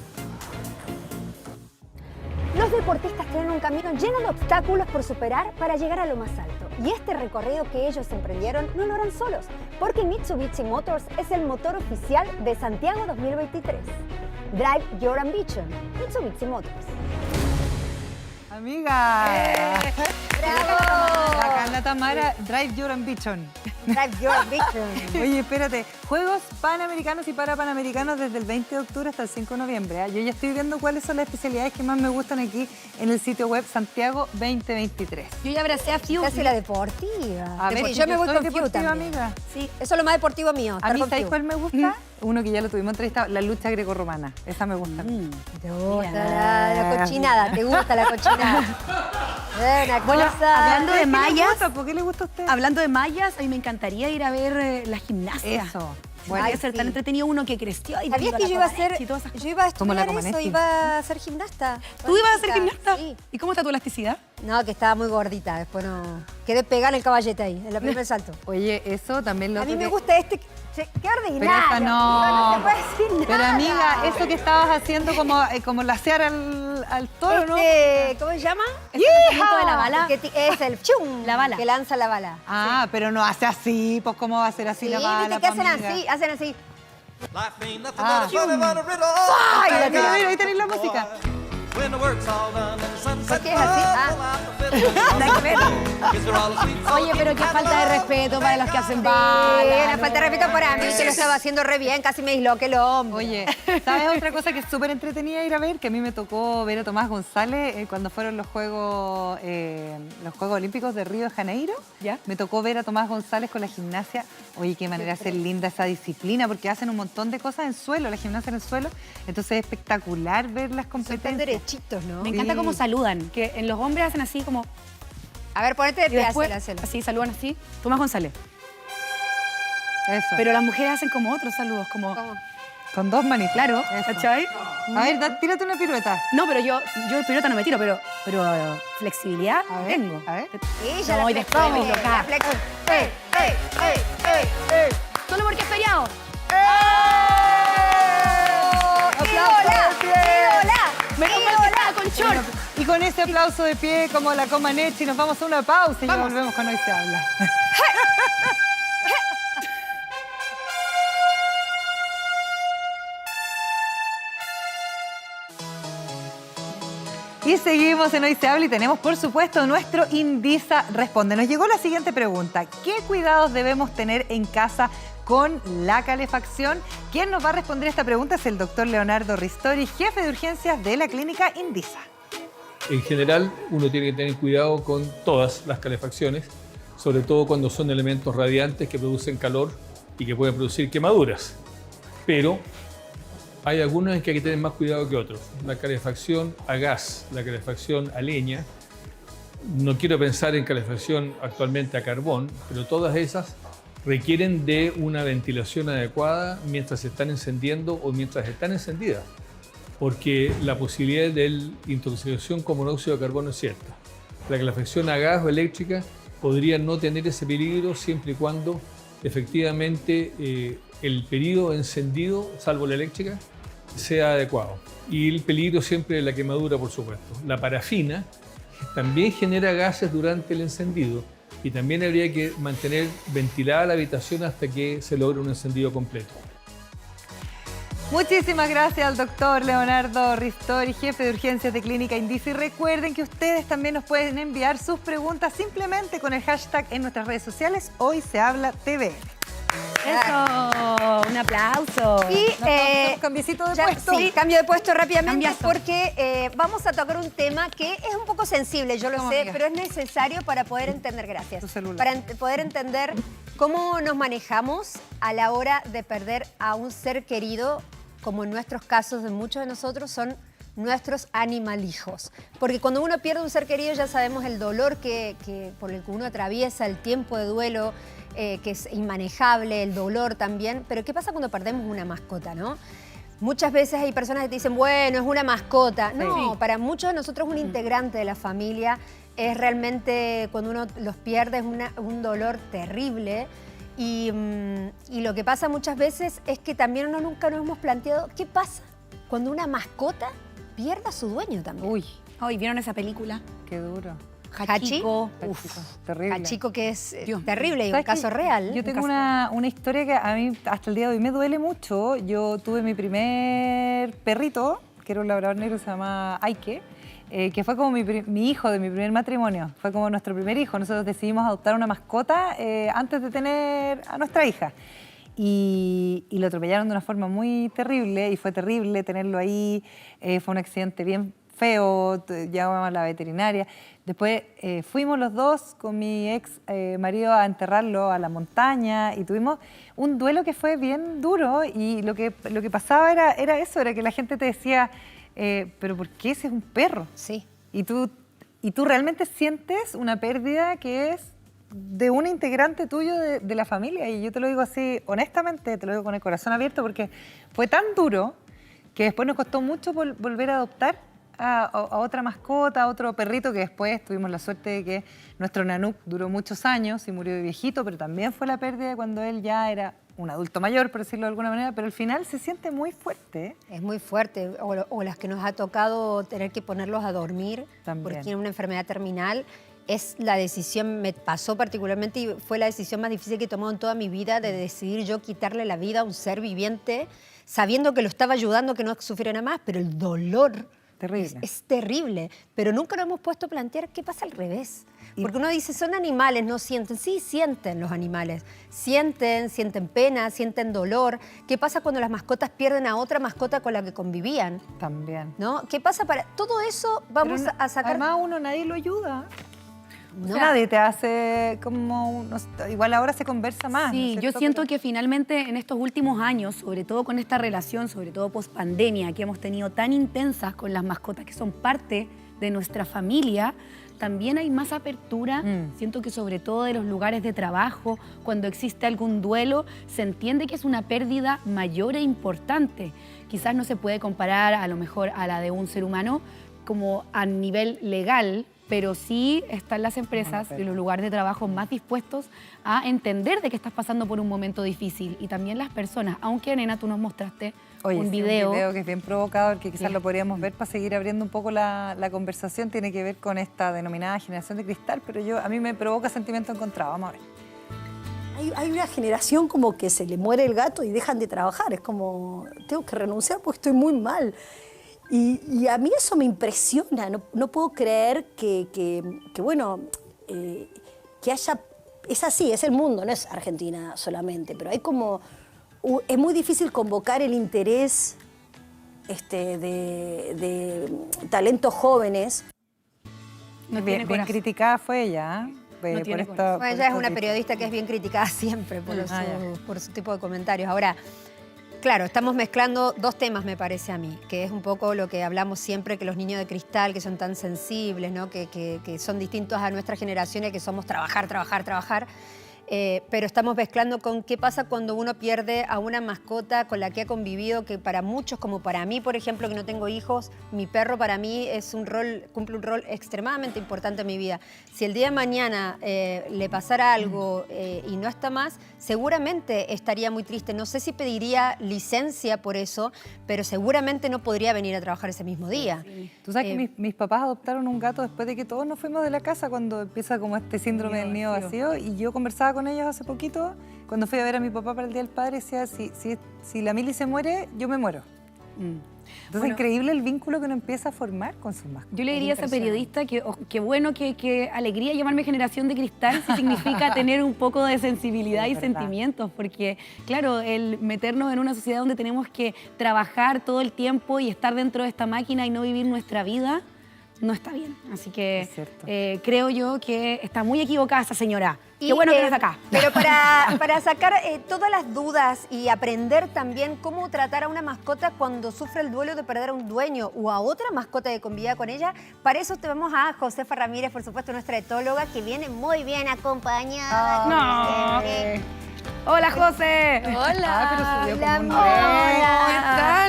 Los deportistas tienen un camino lleno de obstáculos por superar para llegar a lo más alto. Y este recorrido que ellos emprendieron no lo harán solos, porque Mitsubishi Motors es el motor oficial de Santiago 2023. Drive Your Ambition, Mitsubishi Motors. Amiga. ¡Bravo! Bacán, la Tamara, Drive Your Ambition. Drive Your Ambition. Oye, espérate, Juegos Panamericanos y Parapanamericanos desde el 20 de octubre hasta el 5 de noviembre. Yo ya estoy viendo cuáles son las especialidades que más me gustan aquí en el sitio web Santiago 2023. Yo ya abracé a Fiu. Casi la deportiva. A ver, Sí, yo me voy con Fiu deportiva, también. amiga. Sí, eso es lo más deportivo mío. A estar mí, con ¿sabes Fiu. cuál me gusta? Uno que ya lo tuvimos entrevistado, la lucha grecorromana. Esa me gusta. Te gusta la cochinada, te gusta la cochinada. Una Bueno, cosa. hablando de mallas, ¿Por qué le gusta a usted? hablando de mallas, a mí me encantaría ir a ver la gimnasia. Eso. Podría Ay, ser sí. tan entretenido uno que creció y ¿Sabías que yo iba a hacer, yo iba a Como la estudiar eso, Comanetti. iba a ser gimnasta? ¿Tú ibas a ser gimnasta? Sí. ¿Y cómo está tu elasticidad? No, que estaba muy gordita, después no... Quedé pegada en el caballete ahí, en el primer salto. Oye, eso también lo A mí otro me que- gusta este... ¡Qué ordinario! Pero esa no. No se puede decir Pero nada. amiga, eso que estabas haciendo como lacear al toro, ¿no? ¿Cómo se llama? ¿Es el lanzamiento de la bala? Es el chum, La bala. que lanza la bala. Ah, pero no hace así, pues ¿cómo va a ser así Sí, la bala? viste que hacen amiga? así, hacen así. Ah. ¡Ay! Ahí ahí tenéis la música. ¿Por qué es así? Nada que ver. Oye, pero qué falta de respeto para los que hacen Sí, bala. una falta de respeto para mí, que lo estaba haciendo re bien, casi me disloqué el hombro. Oye, ¿sabes otra cosa que es súper entretenida ir a ver? Que a mí me tocó ver a Tomás González cuando fueron los Juegos Olímpicos de Río de Janeiro. ¿Ya? Me tocó ver a Tomás González con la gimnasia. Oye, qué manera de hacer linda esa disciplina, porque hacen un montón de cosas en suelo, la gimnasia en el suelo. Entonces es espectacular ver las Están competencias. derechitos, ¿no? Me encanta cómo saludan, que en los hombres hacen así como... A ver, ponete de Y pie, después, hacelo. así, saludan así. Tomás González. Eso. Pero las mujeres hacen como otros saludos, como... ¿Cómo? Con dos manitos. Claro, Eso. ¿cachai? A ver, tírate una pirueta. No, pero yo el pirueta no me tiro, pero flexibilidad A ver, tengo. a ver. Ella No, la y después me flexibilidad, loca. la flexibilidad. Solo porque es feriado. ¡Ídola! ¡Ídola! Me pongo el que con short. Y con ese aplauso de pie como la Comaneci nos vamos a una pausa y ya volvemos con Hoy Se Habla. Y seguimos en Hoy Se Habla y tenemos, por supuesto, nuestro Indisa Responde. Nos llegó la siguiente pregunta. ¿Qué cuidados debemos tener en casa con la calefacción? Quien nos va a responder esta pregunta es el doctor Leonardo Ristori, jefe de urgencias de la clínica Indisa. En general, uno tiene que tener cuidado con todas las calefacciones, sobre todo cuando son elementos radiantes que producen calor y que pueden producir quemaduras. Pero hay algunos en que hay que tener más cuidado que otros. La calefacción a gas, la calefacción a leña, no quiero pensar en calefacción actualmente a carbón, pero todas esas requieren de una ventilación adecuada mientras se están encendiendo o mientras están encendidas, porque la posibilidad de intoxicación con monóxido de carbono es cierta. La calefacción a gas o eléctrica podría no tener ese peligro siempre y cuando efectivamente el periodo encendido, salvo la eléctrica, sea adecuado. Y el peligro siempre de la quemadura, por supuesto. La parafina también genera gases durante el encendido y también habría que mantener ventilada la habitación hasta que se logre un encendido completo. Muchísimas gracias al doctor Leonardo Ristori, jefe de urgencias de Clínica Indisa. Y recuerden que ustedes también nos pueden enviar sus preguntas simplemente con el hashtag en nuestras redes sociales Hoy Se Habla TV. Eso, un aplauso. Y un cambiecito de puesto. Sí, cambio de puesto rápidamente Cambiazo. porque vamos a tocar un tema que es un poco sensible, yo lo ¿Cómo, sé, amiga? pero es necesario para poder entender, gracias, Tu celular. para poder entender cómo nos manejamos a la hora de perder a un ser querido, como en nuestros casos de muchos de nosotros son nuestros animalijos. Porque cuando uno pierde un ser querido ya sabemos el dolor por el que uno atraviesa, el tiempo de duelo, que es inmanejable, el dolor también. Pero ¿qué pasa cuando perdemos una mascota, no? Muchas veces hay personas que te dicen, bueno, es una mascota. No, para muchos de nosotros un integrante de la familia es realmente, cuando uno los pierde, es un dolor terrible. Y lo que pasa muchas veces es que también nunca nos hemos planteado qué pasa cuando una mascota pierda a su dueño también. Uy, ¿vieron esa película? Qué duro. Hachiko. Terrible. Hachiko, que es terrible y un caso real. Yo tengo una historia que a mí hasta el día de hoy me duele mucho. Yo tuve mi primer perrito, que era un labrador negro, se llama Aike, que fue como mi hijo de mi primer matrimonio. Fue como nuestro primer hijo. Nosotros decidimos adoptar una mascota antes de tener a nuestra hija. Y lo atropellaron de una forma muy terrible, y fue terrible tenerlo ahí. Fue un accidente bien feo, llamamos a la veterinaria. Después fuimos los dos con mi ex marido a enterrarlo a la montaña y tuvimos un duelo que fue bien duro, y lo que pasaba era eso, era que la gente te decía, pero ¿por qué ese es un perro? Sí. Y tú realmente sientes una pérdida que es de un integrante tuyo de la familia, y yo te lo digo así honestamente, te lo digo con el corazón abierto, porque fue tan duro que después nos costó mucho volver a adoptar a otra mascota, a otro perrito, que después tuvimos la suerte de que nuestro Nanook duró muchos años y murió de viejito, pero también fue la pérdida cuando él ya era un adulto mayor, por decirlo de alguna manera, pero al final se siente muy fuerte. Es muy fuerte, o las que nos ha tocado tener que ponerlos a dormir también, porque tienen una enfermedad terminal. Es la decisión, me pasó particularmente, y fue la decisión más difícil que he tomado en toda mi vida, de decidir yo quitarle la vida a un ser viviente, sabiendo que lo estaba ayudando, que no sufriera más, pero el dolor es terrible. Pero nunca nos hemos puesto a plantear qué pasa al revés. Porque uno dice, son animales, no sienten. Sí, sienten los animales. Sienten pena, sienten dolor. ¿Qué pasa cuando las mascotas pierden a otra mascota con la que convivían? También. ¿No? ¿Qué pasa para...? Todo eso vamos a sacar... Además, nadie lo ayuda. No. Nadie te hace como... igual ahora se conversa más. Sí, ¿no? yo siento que finalmente en estos últimos años, sobre todo con esta relación, sobre todo post-pandemia, que hemos tenido tan intensas con las mascotas que son parte de nuestra familia, también hay más apertura. Siento que sobre todo de los lugares de trabajo, cuando existe algún duelo, se entiende que es una pérdida mayor e importante. Quizás no se puede comparar a lo mejor a la de un ser humano como a nivel legal, pero sí están las empresas y los lugares de trabajo más dispuestos a entender de que estás pasando por un momento difícil. Y también las personas, aunque, nena, tú nos mostraste un video que es bien provocador, que quizás lo podríamos ver para seguir abriendo un poco la conversación, tiene que ver con esta denominada generación de cristal, pero a mí me provoca sentimiento encontrado. Vamos a ver. Hay una generación como que se le muere el gato y dejan de trabajar. Es como, tengo que renunciar porque estoy muy mal. Y a mí eso me impresiona. No puedo creer que bueno, que haya... Es así, es el mundo, no es Argentina solamente, pero hay como... Es muy difícil convocar el interés de talentos jóvenes. Bien criticada fue ella, ¿eh? Ella es una periodista que es bien criticada siempre por su tipo de comentarios. Ahora, claro, estamos mezclando dos temas, me parece a mí, que es un poco lo que hablamos siempre, que los niños de cristal, que son tan sensibles, ¿no? que son distintos a nuestra generación, que somos trabajar. Pero estamos mezclando con qué pasa cuando uno pierde a una mascota con la que ha convivido, que para muchos, como para mí, por ejemplo, que no tengo hijos, mi perro para mí cumple un rol extremadamente importante en mi vida. Si el día de mañana le pasara algo y no está más, seguramente estaría muy triste. No sé si pediría licencia por eso, pero seguramente no podría venir a trabajar ese mismo día. Sí. Tú sabes que mis papás adoptaron un gato después de que todos nos fuimos de la casa, cuando empieza como este síndrome del nido vacío, y yo conversaba con ellos hace poquito, cuando fui a ver a mi papá para el Día del Padre, decía, si la Mili se muere, yo me muero. Entonces, increíble el vínculo que uno empieza a formar con sus mascotas. Yo le diría a esa periodista que bueno, que alegría llamarme generación de cristal si significa tener un poco de sensibilidad y sentimientos, porque claro, el meternos en una sociedad donde tenemos que trabajar todo el tiempo y estar dentro de esta máquina y no vivir nuestra vida, no está bien. Así que creo yo que está muy equivocada esa señora. Qué bueno que no está acá. Pero para sacar todas las dudas y aprender también cómo tratar a una mascota cuando sufre el duelo de perder a un dueño o a otra mascota que conviva con ella, para eso tenemos a Josefa Ramírez, por supuesto, nuestra etóloga, que viene muy bien acompañada. Hola, José. Hola. Hola.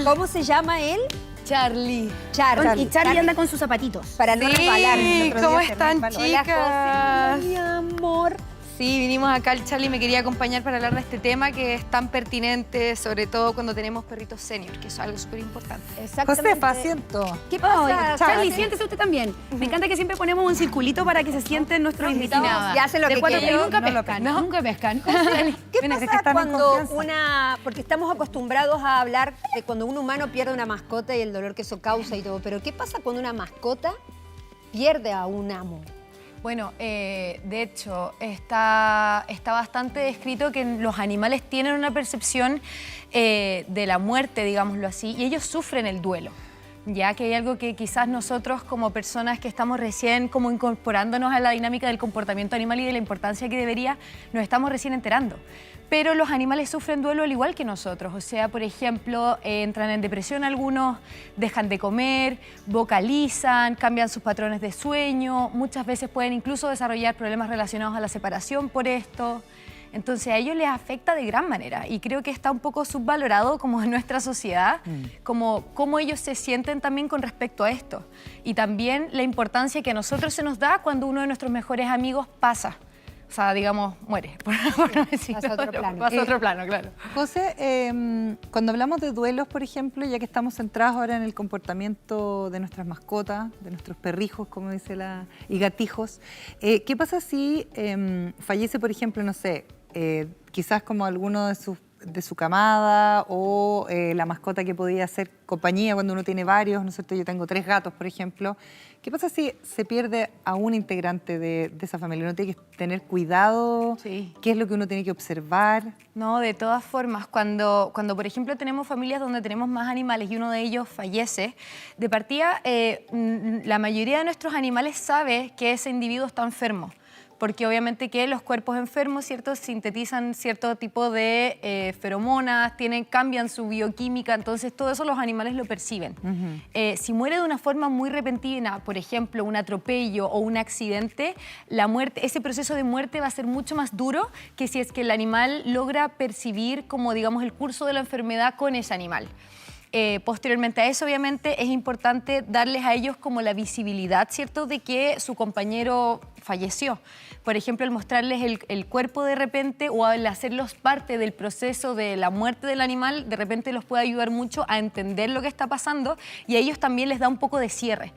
¿Cómo se llama él? Charlie. Charlie. Y Charlie anda con sus zapatitos. Para no resbalar. ¿Cómo están, chicas? Hola, José, mi amor. Sí, vinimos acá, el Charlie me quería acompañar para hablar de este tema que es tan pertinente, sobre todo cuando tenemos perritos senior, que es algo súper importante. Exactamente. Josefa, siento. ¿Qué pasa, Charlie, siéntese usted también. Me encanta que siempre ponemos un circulito para que se sienten nuestros invitados. Y hacen lo que quieren. Y nunca pescan, nunca pescan. ¿Qué pasa cuando porque estamos acostumbrados a hablar de cuando un humano pierde una mascota y el dolor que eso causa y todo, pero ¿qué pasa cuando una mascota pierde a un amo? Bueno, de hecho, está bastante descrito que los animales tienen una percepción de la muerte, digámoslo así, y ellos sufren el duelo. Ya que hay algo que quizás nosotros como personas que estamos recién como incorporándonos a la dinámica del comportamiento animal y de la importancia que debería, nos estamos recién enterando. Pero los animales sufren duelo al igual que nosotros. O sea, por ejemplo, entran en depresión algunos, dejan de comer, vocalizan, cambian sus patrones de sueño, muchas veces pueden incluso desarrollar problemas relacionados a la separación por esto. Entonces a ellos les afecta de gran manera y creo que está un poco subvalorado como en nuestra sociedad, como cómo ellos se sienten también con respecto a esto. Y también la importancia que a nosotros se nos da cuando uno de nuestros mejores amigos pasa. O sea, digamos, muere, por no decirlo. Pasa a otro plano. Pasa a otro plano, claro. José, cuando hablamos de duelos, por ejemplo, ya que estamos centrados ahora en el comportamiento de nuestras mascotas, de nuestros perrijos, como dice y gatijos, ¿qué pasa si fallece, por ejemplo, no sé, quizás como alguno de su camada o la mascota que podía ser compañía cuando uno tiene varios, ¿no es cierto? Yo tengo 3 gatos, por ejemplo. ¿Qué pasa si se pierde a un integrante de esa familia? ¿Uno tiene que tener cuidado? Sí. ¿Qué es lo que uno tiene que observar? No, de todas formas, cuando por ejemplo tenemos familias donde tenemos más animales y uno de ellos fallece, de partida la mayoría de nuestros animales sabe que ese individuo está enfermo. Porque obviamente que los cuerpos enfermos, ¿cierto?, sintetizan cierto tipo de feromonas, cambian su bioquímica, entonces todo eso los animales lo perciben. Si muere de una forma muy repentina, por ejemplo, un atropello o un accidente, la muerte, ese proceso de muerte va a ser mucho más duro que si es que el animal logra percibir como, digamos, el curso de la enfermedad con ese animal. Posteriormente a eso, obviamente, es importante darles a ellos como la visibilidad, ¿cierto?, de que su compañero falleció. Por ejemplo, al mostrarles el cuerpo de repente o al hacerlos parte del proceso de la muerte del animal, de repente los puede ayudar mucho a entender lo que está pasando y a ellos también les da un poco de cierre.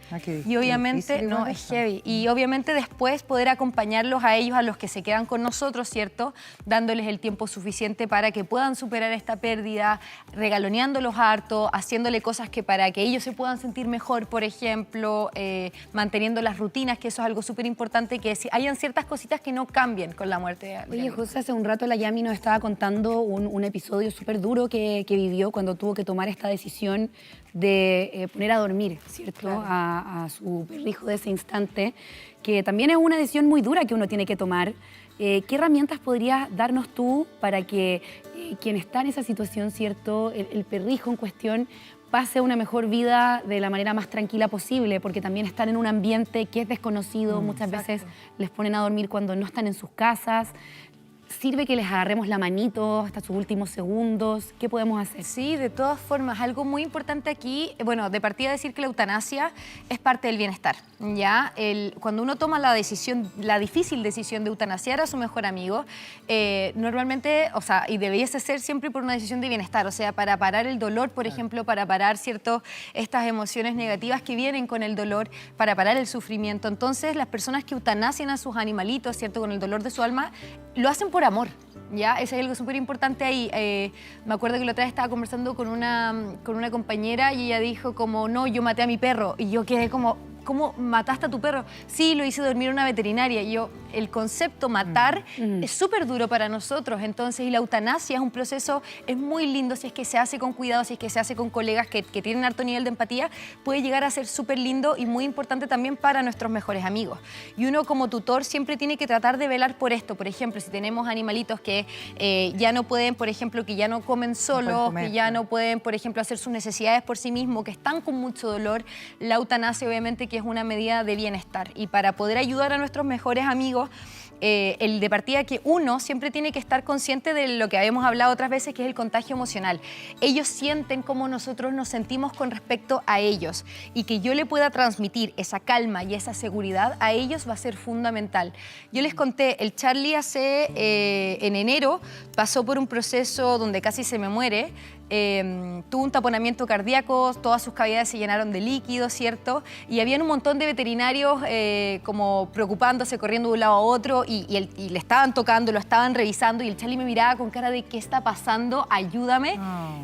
Y obviamente, no, es heavy. Y obviamente después poder acompañarlos a ellos, a los que se quedan con nosotros, ¿cierto?, dándoles el tiempo suficiente para que puedan superar esta pérdida, regaloneándolos harto, haciéndole cosas que para que ellos se puedan sentir mejor, por ejemplo, manteniendo las rutinas, que eso es algo súper importante, que si hayan ciertas cositas que no cambien con la muerte de alguien. Oye, José, hace un rato la Yami nos estaba contando un episodio súper duro que vivió cuando tuvo que tomar esta decisión de poner a dormir, ¿cierto?, claro, a su perrijo de ese instante, que también es una decisión muy dura que uno tiene que tomar. ¿Qué herramientas podrías darnos tú para que quien está en esa situación, ¿cierto?, el perrijo en cuestión, pase una mejor vida de la manera más tranquila posible, porque también están en un ambiente que es desconocido, muchas veces les ponen a dormir cuando no están en sus casas? ¿Sirve que les agarremos la manito hasta sus últimos segundos? ¿Qué podemos hacer? Sí, de todas formas, algo muy importante aquí, bueno, de partida decir que la eutanasia es parte del bienestar, ¿ya? Cuando uno toma la difícil decisión de eutanasiar a su mejor amigo, normalmente, o sea, y debiese ser siempre por una decisión de bienestar, o sea, para parar el dolor, por ejemplo, para parar, ¿cierto?, estas emociones negativas que vienen con el dolor, para parar el sufrimiento. Entonces, las personas que eutanasian a sus animalitos, ¿cierto?, con el dolor de su alma, lo hacen por amor, ¿ya? Eso es algo súper importante ahí. Me acuerdo que la otra vez estaba conversando con una compañera y ella dijo como, no, yo maté a mi perro. Y yo quedé como, ¿cómo mataste a tu perro? Sí, lo hice dormir en una veterinaria. Y yo, el concepto matar es súper duro para nosotros. Entonces, y la eutanasia es un proceso, es muy lindo si es que se hace con cuidado, si es que se hace con colegas que tienen alto nivel de empatía, puede llegar a ser súper lindo y muy importante también para nuestros mejores amigos. Y uno como tutor siempre tiene que tratar de velar por esto. Por ejemplo, si tenemos animalitos que ya no pueden, por ejemplo, que ya no comen solos, que ya no pueden, por ejemplo, hacer sus necesidades por sí mismos, que están con mucho dolor, la eutanasia obviamente que es una medida de bienestar. Y para poder ayudar a nuestros mejores amigos, el de partida que uno siempre tiene que estar consciente de lo que habíamos hablado otras veces, que es el contagio emocional. Ellos sienten cómo nosotros nos sentimos con respecto a ellos, y que yo le pueda transmitir esa calma y esa seguridad a ellos va a ser fundamental. Yo les conté, el Charlie en enero pasó por un proceso donde casi se me muere. Tuvo un taponamiento cardíaco, todas sus cavidades se llenaron de líquido, ¿cierto? Y había un montón de veterinarios como preocupándose, corriendo de un lado a otro, y le estaban tocando, lo estaban revisando, y el Charlie me miraba con cara de ¿qué está pasando? Ayúdame.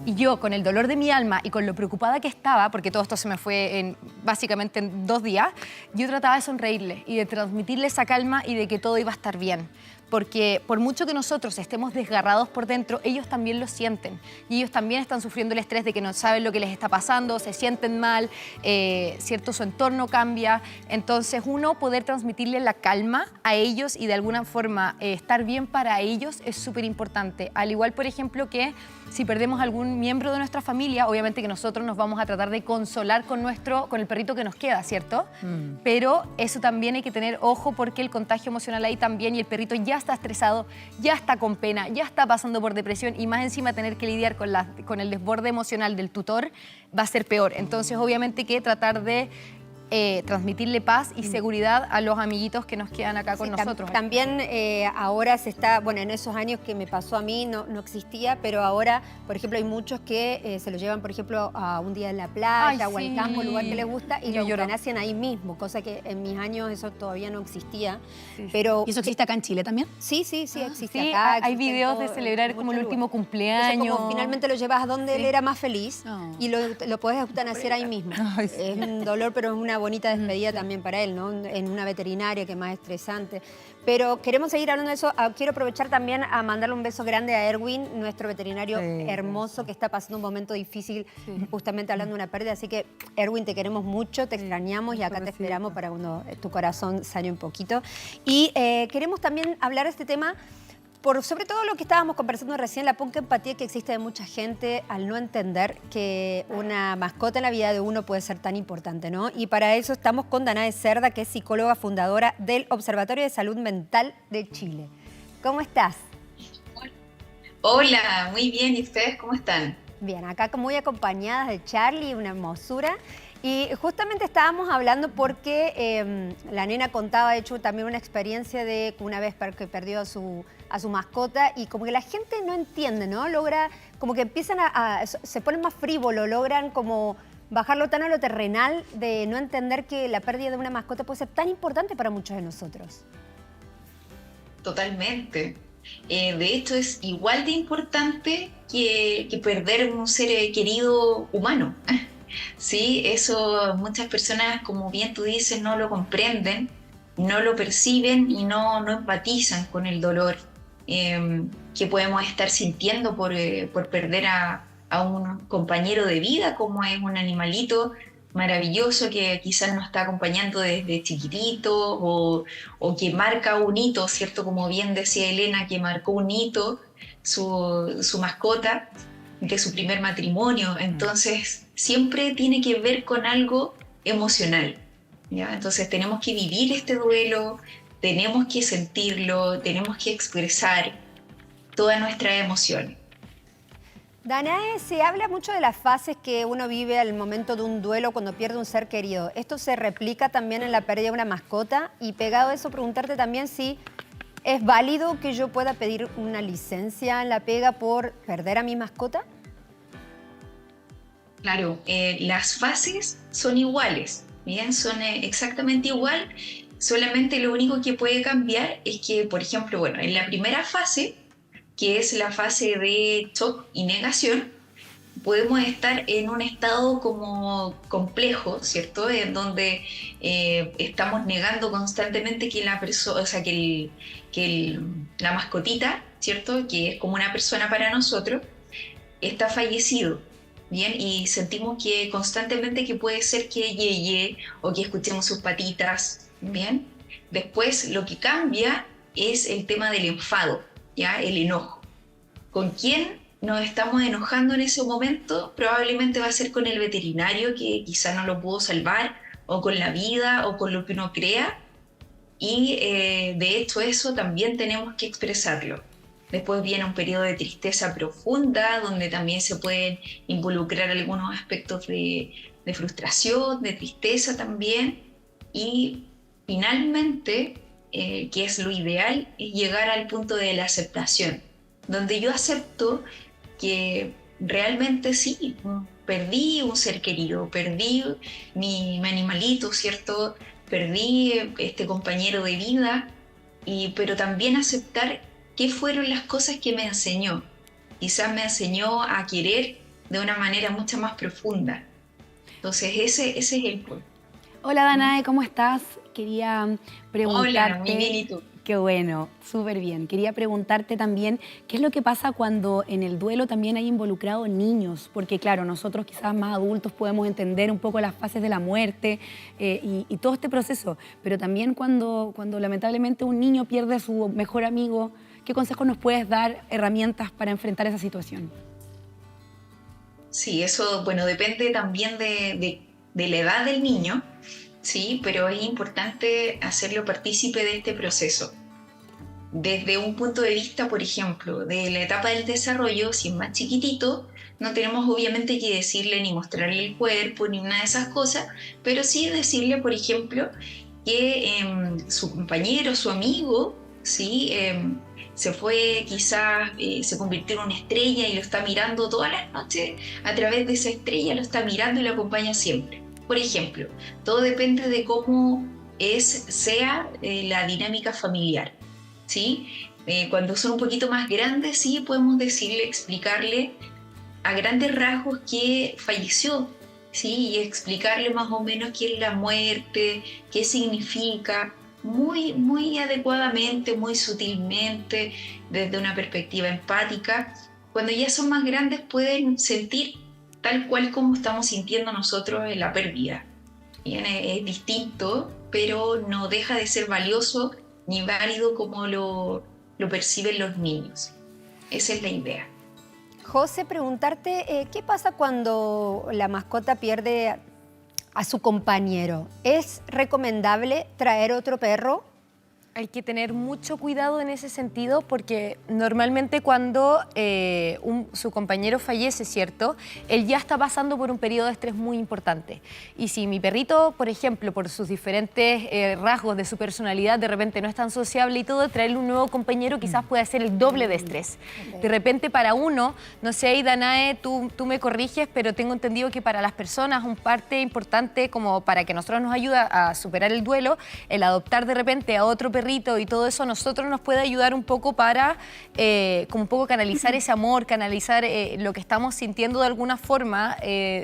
Y yo, con el dolor de mi alma y con lo preocupada que estaba, porque todo esto se me fue básicamente en 2 días, yo trataba de sonreírle y de transmitirle esa calma y de que todo iba a estar bien. Porque por mucho que nosotros estemos desgarrados por dentro, ellos también lo sienten. Y ellos también están sufriendo el estrés de que no saben lo que les está pasando, se sienten mal, ¿cierto? Su entorno cambia. Entonces, uno poder transmitirle la calma a ellos y de alguna forma estar bien para ellos es súper importante. Al igual, por ejemplo, que si perdemos algún miembro de nuestra familia, obviamente que nosotros nos vamos a tratar de consolar con el perrito que nos queda, ¿cierto? Pero eso también hay que tener ojo, porque el contagio emocional ahí también, y el perrito ya está estresado, ya está con pena, ya está pasando por depresión, y más encima tener que lidiar con el desborde emocional del tutor va a ser peor. Entonces, obviamente que tratar de transmitirle paz y seguridad a los amiguitos que nos quedan acá con nosotros. También ahora se está, bueno, en esos años que me pasó a mí no existía, pero ahora, por ejemplo, hay muchos que se lo llevan, por ejemplo, a un día en la playa o al campo, lugar que les gusta, y lo eutanasian ahí mismo, cosa que en mis años eso todavía no existía. Pero, ¿y eso existe acá en Chile también? Sí, existe sí, acá. Hay videos de celebrar como el último cumpleaños. Entonces, como finalmente lo llevas a donde él era más feliz y lo podés eutanasiar ahí mismo. Es un dolor, pero es una bonita despedida también para él, ¿no? En una veterinaria, que es más estresante. Pero queremos seguir hablando de eso. Quiero aprovechar también a mandarle un beso grande a Erwin, nuestro veterinario hermoso, que está pasando un momento difícil, justamente hablando de una pérdida. Así que, Erwin, te queremos mucho, te extrañamos, y acá te esperamos para cuando tu corazón sane un poquito. Y queremos también hablar de este tema sobre todo lo que estábamos conversando recién, la poca empatía que existe de mucha gente al no entender que una mascota en la vida de uno puede ser tan importante, ¿no? Y para eso estamos con Danae Cerda, que es psicóloga fundadora del Observatorio de Salud Mental de Chile. ¿Cómo estás? Hola, muy bien. ¿Y ustedes cómo están? Bien, acá muy acompañadas de Charlie, una hermosura. Y justamente estábamos hablando porque la nena contaba, de hecho, también una experiencia de una vez que perdió a su mascota, y como que la gente no entiende, ¿no? Logra, como que empiezan se ponen más frívolos, logran como bajarlo tan a lo terrenal, de no entender que la pérdida de una mascota puede ser tan importante para muchos de nosotros. Totalmente. De hecho, es igual de importante que perder un ser querido humano. Sí, eso muchas personas, como bien tú dices, no lo comprenden, no lo perciben y no empatizan con el dolor que podemos estar sintiendo por perder a un compañero de vida, como es un animalito maravilloso que quizás nos está acompañando desde chiquitito, o que marca un hito, ¿cierto? Como bien decía Elena, que marcó un hito su mascota de su primer matrimonio. Entonces siempre tiene que ver con algo emocional, ¿ya? Entonces tenemos que vivir este duelo, tenemos que sentirlo, tenemos que expresar todas nuestras emociones. Danae, se habla mucho de las fases que uno vive al momento de un duelo cuando pierde un ser querido. ¿Esto se replica también en la pérdida de una mascota? Y pegado a eso, preguntarte también si es válido que yo pueda pedir una licencia en la pega por perder a mi mascota. Claro, las fases son iguales, ¿bien? Son exactamente igual, solamente lo único que puede cambiar es que, por ejemplo, bueno, en la primera fase, que es la fase de shock y negación, podemos estar en un estado como complejo, ¿cierto? En donde estamos negando constantemente que la persona, o sea, la mascotita, ¿cierto? Que es como una persona para nosotros, está fallecido, ¿bien? Y sentimos que constantemente que puede ser que yeye o que escuchemos sus patitas, ¿bien? Después lo que cambia es el tema del enfado, ¿ya? El enojo. ¿Con quién nos estamos enojando en ese momento? Probablemente va a ser con el veterinario que quizá no lo pudo salvar, o con la vida, o con lo que uno crea, y de hecho eso también tenemos que expresarlo. Después viene un periodo de tristeza profunda, donde también se pueden involucrar algunos aspectos de frustración, de tristeza también, y finalmente, que es lo ideal, es llegar al punto de la aceptación, donde yo acepto que realmente sí, perdí un ser querido, perdí mi animalito, ¿cierto? Perdí este compañero de vida, pero también aceptar qué fueron las cosas que me enseñó. Quizás me enseñó a querer de una manera mucho más profunda. Entonces ese es el punto. Hola Danae, ¿cómo estás? Quería preguntarte... Hola, muy bien, ¿y tú? Qué bueno, súper bien. Quería preguntarte también qué es lo que pasa cuando en el duelo también hay involucrado niños, porque claro, nosotros quizás más adultos podemos entender un poco las fases de la muerte y todo este proceso, pero también cuando lamentablemente un niño pierde a su mejor amigo, ¿qué consejos nos puedes dar, herramientas para enfrentar esa situación? Sí, eso, bueno, depende también de la edad del niño, sí, pero es importante hacerlo partícipe de este proceso. Desde un punto de vista, por ejemplo, de la etapa del desarrollo, si es más chiquitito, no tenemos obviamente que decirle ni mostrarle el cuerpo ni una de esas cosas, pero sí decirle, por ejemplo, que su compañero, su amigo, ¿sí? Se fue, quizás se convirtió en una estrella y lo está mirando todas las noches a través de esa estrella, lo está mirando y lo acompaña siempre. Por ejemplo, todo depende de cómo sea la dinámica familiar, ¿sí? Cuando son un poquito más grandes, sí podemos decirle, explicarle a grandes rasgos que falleció, ¿sí? Y explicarle más o menos qué es la muerte, qué significa, muy adecuadamente, muy sutilmente, desde una perspectiva empática. Cuando ya son más grandes pueden sentir tal cual como estamos sintiendo nosotros en la pérdida. Bien, es distinto, pero no deja de ser valioso ni válido como lo perciben los niños. Esa es la idea. José, preguntarte, ¿qué pasa cuando la mascota pierde a su compañero? ¿Es recomendable traer otro perro? Hay que tener mucho cuidado en ese sentido porque normalmente cuando su compañero fallece, ¿cierto? Él ya está pasando por un periodo de estrés muy importante. Y si mi perrito, por ejemplo, por sus diferentes rasgos de su personalidad, de repente no es tan sociable y todo, traerle un nuevo compañero quizás puede ser el doble de estrés. Okay. De repente para uno, no sé, Danae, tú me corriges, pero tengo entendido que para las personas un parte importante como para que nosotros nos ayuda a superar el duelo, el adoptar de repente a otro perrito y todo eso a nosotros nos puede ayudar un poco para como un poco canalizar ese amor, canalizar lo que estamos sintiendo de alguna forma,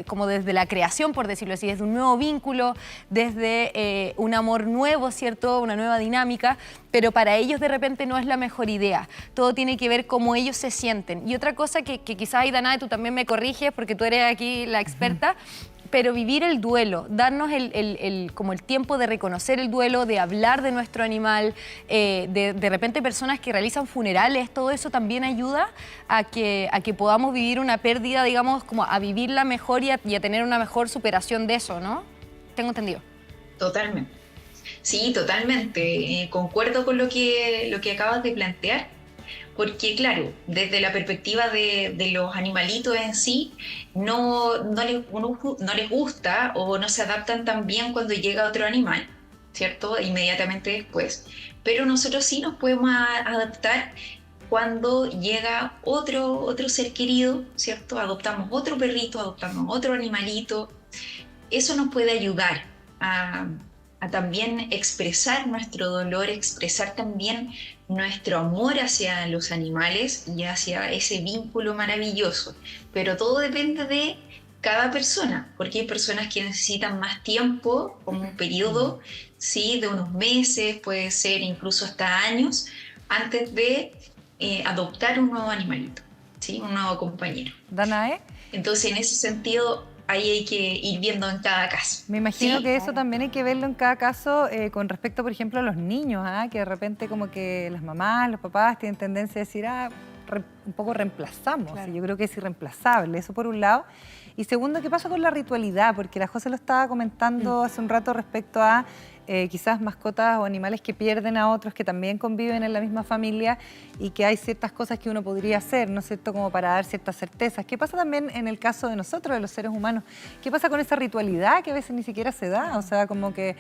como desde la creación, por decirlo así, desde un nuevo vínculo, desde un amor nuevo, ¿cierto? Una nueva dinámica, pero para ellos de repente no es la mejor idea. Todo tiene que ver cómo ellos se sienten. Y otra cosa que quizás, Danae, tú también me corriges porque tú eres aquí la experta, pero vivir el duelo, darnos como el tiempo de reconocer el duelo, de hablar de nuestro animal, de repente personas que realizan funerales, todo eso también ayuda a que podamos vivir una pérdida, digamos, como a vivirla mejor y a tener una mejor superación de eso, ¿no? ¿Tengo entendido? Totalmente. Sí, totalmente. Concuerdo con lo que acabas de plantear. Porque claro, desde la perspectiva de los animalitos en sí, no les gusta o no se adaptan tan bien cuando llega otro animal, ¿cierto? Inmediatamente después. Pero nosotros sí nos podemos adaptar cuando llega otro ser querido, ¿cierto? Adoptamos otro perrito, adoptamos otro animalito. Eso nos puede ayudar a también expresar nuestro dolor, expresar también nuestro amor hacia los animales y hacia ese vínculo maravilloso. Pero todo depende de cada persona, porque hay personas que necesitan más tiempo, como un periodo, ¿sí? De unos meses, puede ser incluso hasta años, antes de adoptar un nuevo animalito, ¿sí? Un nuevo compañero. Danae. Entonces, en ese sentido, ahí hay que ir viendo en cada caso. Me imagino ¿sí? que eso también hay que verlo en cada caso con respecto, por ejemplo, a los niños, que de repente como que las mamás, los papás tienen tendencia a decir, un poco reemplazamos. Claro. Yo creo que es irreemplazable, eso por un lado. Y segundo, ¿qué pasa con la ritualidad? Porque la José lo estaba comentando hace un rato respecto a quizás mascotas o animales que pierden a otros que también conviven en la misma familia y que hay ciertas cosas que uno podría hacer, ¿no es cierto?, como para dar ciertas certezas. ¿Qué pasa también en el caso de nosotros, de los seres humanos? ¿Qué pasa con esa ritualidad que a veces ni siquiera se da? O sea, como que...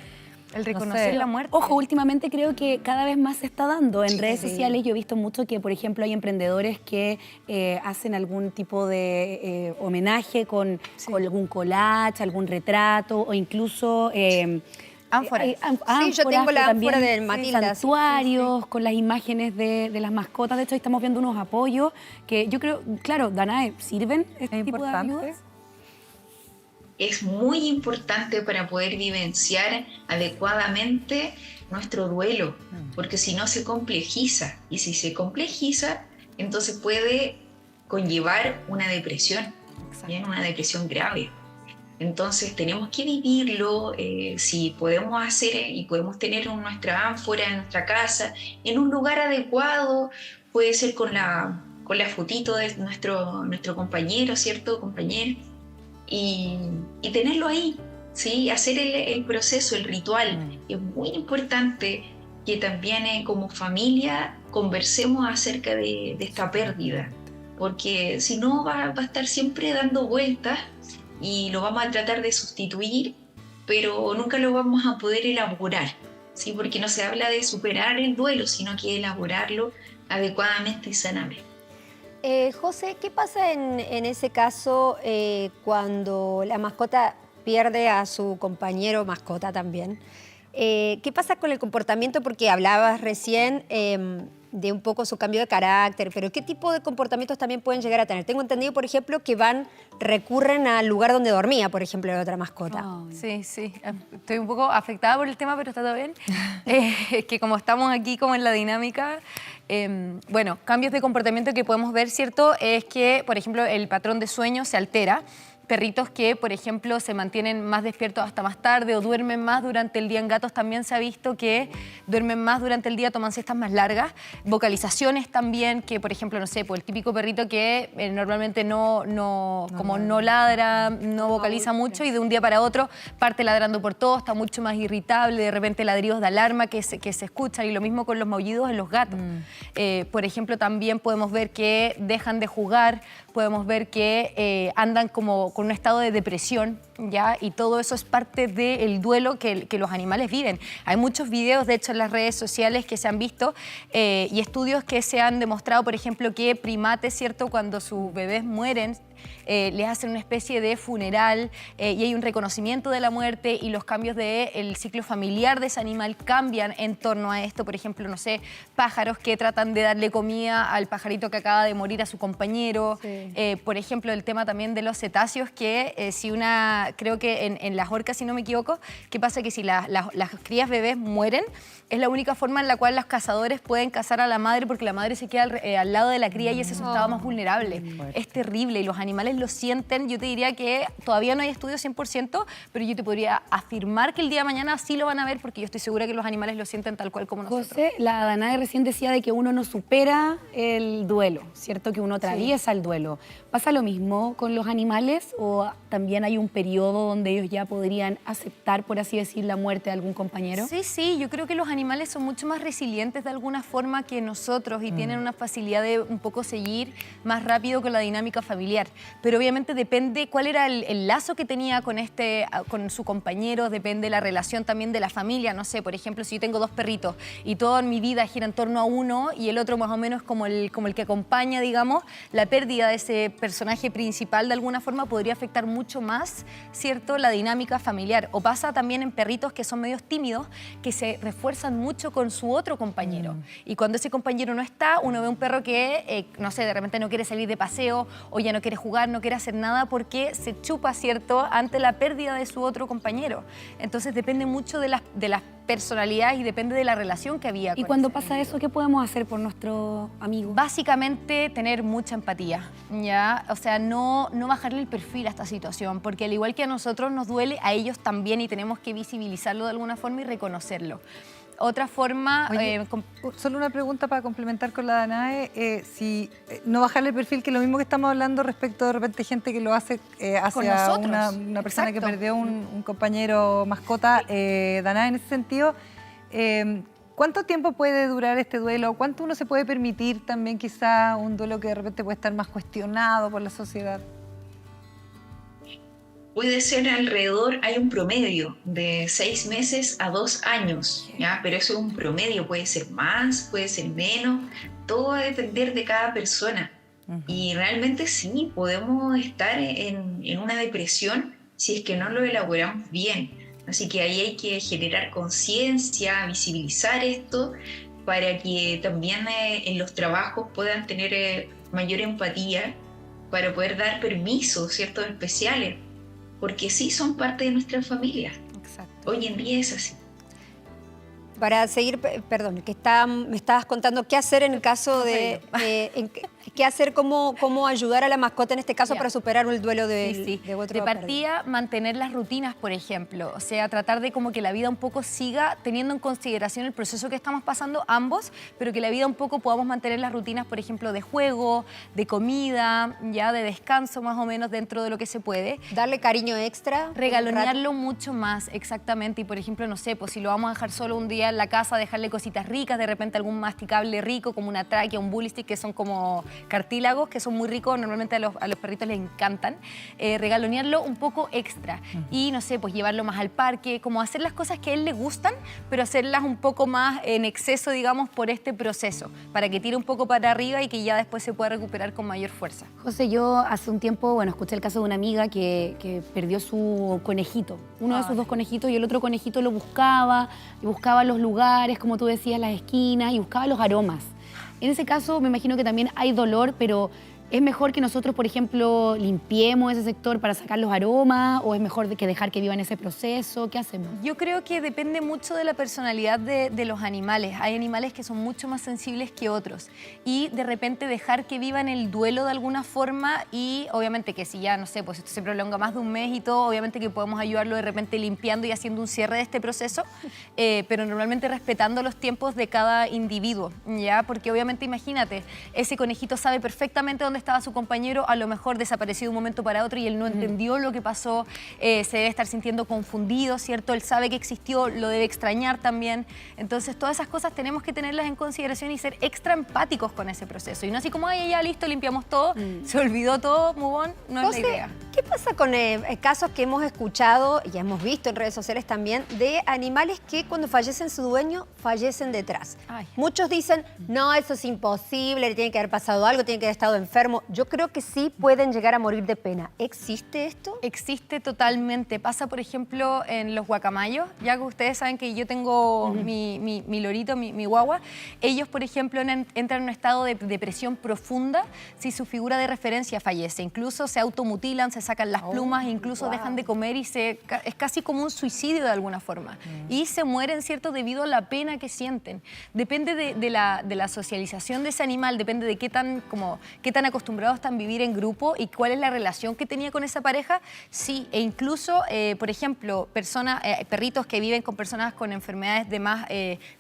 El reconocer la muerte. Ojo, últimamente creo que cada vez más se está dando. En redes sociales yo he visto mucho que, por ejemplo, hay emprendedores que hacen algún tipo de homenaje con algún collage, algún retrato o incluso... ánforas. Sí, yo tengo la ánfora del Matilda. Santuarios, con las imágenes de las mascotas. De hecho, ahí estamos viendo unos apoyos que yo creo, claro, Danae, ¿sirven este tipo de ayudas? Es muy importante para poder vivenciar adecuadamente nuestro duelo, porque si no se complejiza, y si se complejiza, entonces puede conllevar una depresión, ¿bien? Una depresión grave. Entonces tenemos que vivirlo, si podemos hacer y podemos tener nuestra ánfora en nuestra casa, en un lugar adecuado, puede ser con la fotito de nuestro compañero, ¿cierto? Compañero. Y tenerlo ahí, ¿sí? Hacer el proceso, el ritual. Es muy importante que también como familia conversemos acerca de esta pérdida, porque si no va a estar siempre dando vueltas y lo vamos a tratar de sustituir, pero nunca lo vamos a poder elaborar, ¿sí? Porque no se habla de superar el duelo, sino que elaborarlo adecuadamente y sanamente. José, ¿qué pasa en ese caso cuando la mascota pierde a su compañero mascota también? ¿Qué pasa con el comportamiento? Porque hablabas recién de un poco su cambio de carácter, pero ¿qué tipo de comportamientos también pueden llegar a tener? Tengo entendido, por ejemplo, que recurren al lugar donde dormía, por ejemplo, la otra mascota. Sí, sí. Estoy un poco afectada por el tema, pero está todo bien. Es que como estamos aquí como en la dinámica... bueno, cambios de comportamiento que podemos ver, ¿cierto? Es que, por ejemplo, el patrón de sueño se altera. Perritos que, por ejemplo, se mantienen más despiertos hasta más tarde o duermen más durante el día. En gatos también se ha visto que duermen más durante el día, toman siestas más largas. Vocalizaciones también, que, por ejemplo, no sé, pues el típico perrito que normalmente no ladra, no vocaliza mucho y de un día para otro parte ladrando por todo, está mucho más irritable, de repente ladridos de alarma que se escuchan, y lo mismo con los maullidos en los gatos. Por ejemplo, también podemos ver que dejan de jugar, podemos ver que andan como con un estado de depresión, ¿ya? Y todo eso es parte del duelo que los animales viven. Hay muchos videos, de hecho, en las redes sociales que se han visto y estudios que se han demostrado, por ejemplo, que primates, ¿cierto?, cuando sus bebés mueren, les hacen una especie de funeral y hay un reconocimiento de la muerte, y los cambios del ciclo familiar de ese animal cambian en torno a esto. Por ejemplo, no sé, pájaros que tratan de darle comida al pajarito que acaba de morir a su compañero. Sí. Por ejemplo, el tema también de los cetáceos, que creo que en las orcas, si no me equivoco, ¿qué pasa? Que si las crías bebés mueren, es la única forma en la cual los cazadores pueden cazar a la madre, porque la madre se queda al lado de la cría y ese es su estado más vulnerable. Es terrible y los animales lo sienten. Yo te diría que todavía no hay estudios 100%, pero yo te podría afirmar que el día de mañana sí lo van a ver, porque yo estoy segura que los animales lo sienten tal cual como nosotros. José, la Danae recién decía de que uno no supera el duelo, ¿cierto? Que uno atraviesa el duelo. ¿Pasa lo mismo con los animales o también hay un periodo donde ellos ya podrían aceptar, por así decir, la muerte de algún compañero? Sí, yo creo que los animales son mucho más resilientes de alguna forma que nosotros y tienen una facilidad de un poco seguir más rápido con la dinámica familiar. Pero obviamente depende cuál era el lazo que tenía con su compañero, depende la relación también de la familia. No sé, por ejemplo, si yo tengo 2 perritos y toda mi vida gira en torno a uno y el otro más o menos como el que acompaña, digamos, la pérdida de ese personaje principal de alguna forma podría afectar mucho más ¿cierto?, la dinámica familiar. O pasa también en perritos que son medios tímidos, que se refuerzan mucho con su otro compañero. Y cuando ese compañero no está, uno ve un perro que, no sé, de repente no quiere salir de paseo o ya no quiere jugar, no quiere hacer nada porque se chupa, ¿cierto?, ante la pérdida de su otro compañero. Entonces depende mucho de las personalidades y depende de la relación que había. Y cuando pasa eso, ¿qué podemos hacer por nuestro amigo? Básicamente tener mucha empatía, ¿ya? O sea, no bajarle el perfil a esta situación, porque al igual que a nosotros nos duele, a ellos también y tenemos que visibilizarlo de alguna forma y reconocerlo. Otra forma... Oye, solo una pregunta para complementar con la Danae. Si no bajarle el perfil, que es lo mismo que estamos hablando respecto de repente gente que lo hace hacia una persona que perdió un compañero mascota. Danae, en ese sentido, ¿cuánto tiempo puede durar este duelo? ¿Cuánto uno se puede permitir también quizá un duelo que de repente puede estar más cuestionado por la sociedad? Puede ser alrededor, hay un promedio de 6 meses a 2 años, ¿ya? Pero eso es un promedio, puede ser más, puede ser menos, todo va a depender de cada persona. Y realmente sí, podemos estar en una depresión si es que no lo elaboramos bien. Así que ahí hay que generar conciencia, visibilizar esto, para que también en los trabajos puedan tener mayor empatía, para poder dar permisos, ¿cierto?, especiales. Porque sí son parte de nuestra familia. Exacto. Hoy en día es así. Para seguir, perdón, que me estabas contando qué hacer en el caso de... qué hacer, cómo ayudar a la mascota en este caso para superar el duelo de otro. De partida, mantener las rutinas, por ejemplo. O sea, tratar de como que la vida un poco siga teniendo en consideración el proceso que estamos pasando ambos, pero que la vida un poco podamos mantener las rutinas, por ejemplo, de juego, de comida, ya de descanso más o menos dentro de lo que se puede. Darle cariño extra. Regalonearlo mucho más, exactamente. Y, por ejemplo, no sé, pues si lo vamos a dejar solo un día en la casa, dejarle cositas ricas, de repente algún masticable rico, como una tráquea, un bully stick, que son como cartílagos, que son muy ricos, normalmente a los perritos les encantan. Regalonearlo un poco extra. Y, no sé, pues llevarlo más al parque, como hacer las cosas que a él le gustan, pero hacerlas un poco más en exceso, digamos, por este proceso, para que tire un poco para arriba y que ya después se pueda recuperar con mayor fuerza. José, yo hace un tiempo, bueno, escuché el caso de una amiga que perdió su conejito, uno de sus 2 conejitos, y el otro conejito lo buscaba, y buscaba los lugares, como tú decías, las esquinas, y buscaba los aromas. En ese caso me imagino que también hay dolor, pero ¿es mejor que nosotros, por ejemplo, limpiemos ese sector para sacar los aromas o es mejor que dejar que vivan ese proceso? ¿Qué hacemos? Yo creo que depende mucho de la personalidad de los animales. Hay animales que son mucho más sensibles que otros y de repente dejar que vivan el duelo de alguna forma y obviamente que si ya, no sé, pues esto se prolonga más de un mes y todo, obviamente que podemos ayudarlo de repente limpiando y haciendo un cierre de este proceso, pero normalmente respetando los tiempos de cada individuo, ¿ya? Porque obviamente imagínate, ese conejito sabe perfectamente dónde estaba su compañero, a lo mejor desaparecido de un momento para otro y él no entendió lo que pasó, se debe estar sintiendo confundido, ¿cierto? Él sabe que existió, lo debe extrañar también. Entonces, todas esas cosas tenemos que tenerlas en consideración y ser extra empáticos con ese proceso. Y no así como, ay, ya listo, limpiamos todo, se olvidó todo, move on, no José, es la idea. ¿Qué pasa con casos que hemos escuchado y hemos visto en redes sociales también de animales que cuando fallecen su dueño, fallecen detrás? Ay. Muchos dicen, no, eso es imposible, le tiene que haber pasado algo, tiene que haber estado enfermo. Yo creo que sí pueden llegar a morir de pena. ¿Existe esto? Existe totalmente. Pasa, por ejemplo, en los guacamayos, ya que ustedes saben que yo tengo mi lorito, mi guagua. Ellos, por ejemplo, entran en un estado de depresión profunda si su figura de referencia fallece. Incluso se automutilan, se sacan las plumas, incluso dejan de comer y es casi como un suicidio de alguna forma. Y se mueren, ¿cierto?, debido a la pena que sienten. Depende de la socialización de ese animal, depende de qué tan acostumbrados están a vivir en grupo y cuál es la relación que tenía con esa pareja. Sí, e incluso, por ejemplo, perritos que viven con personas con enfermedades de más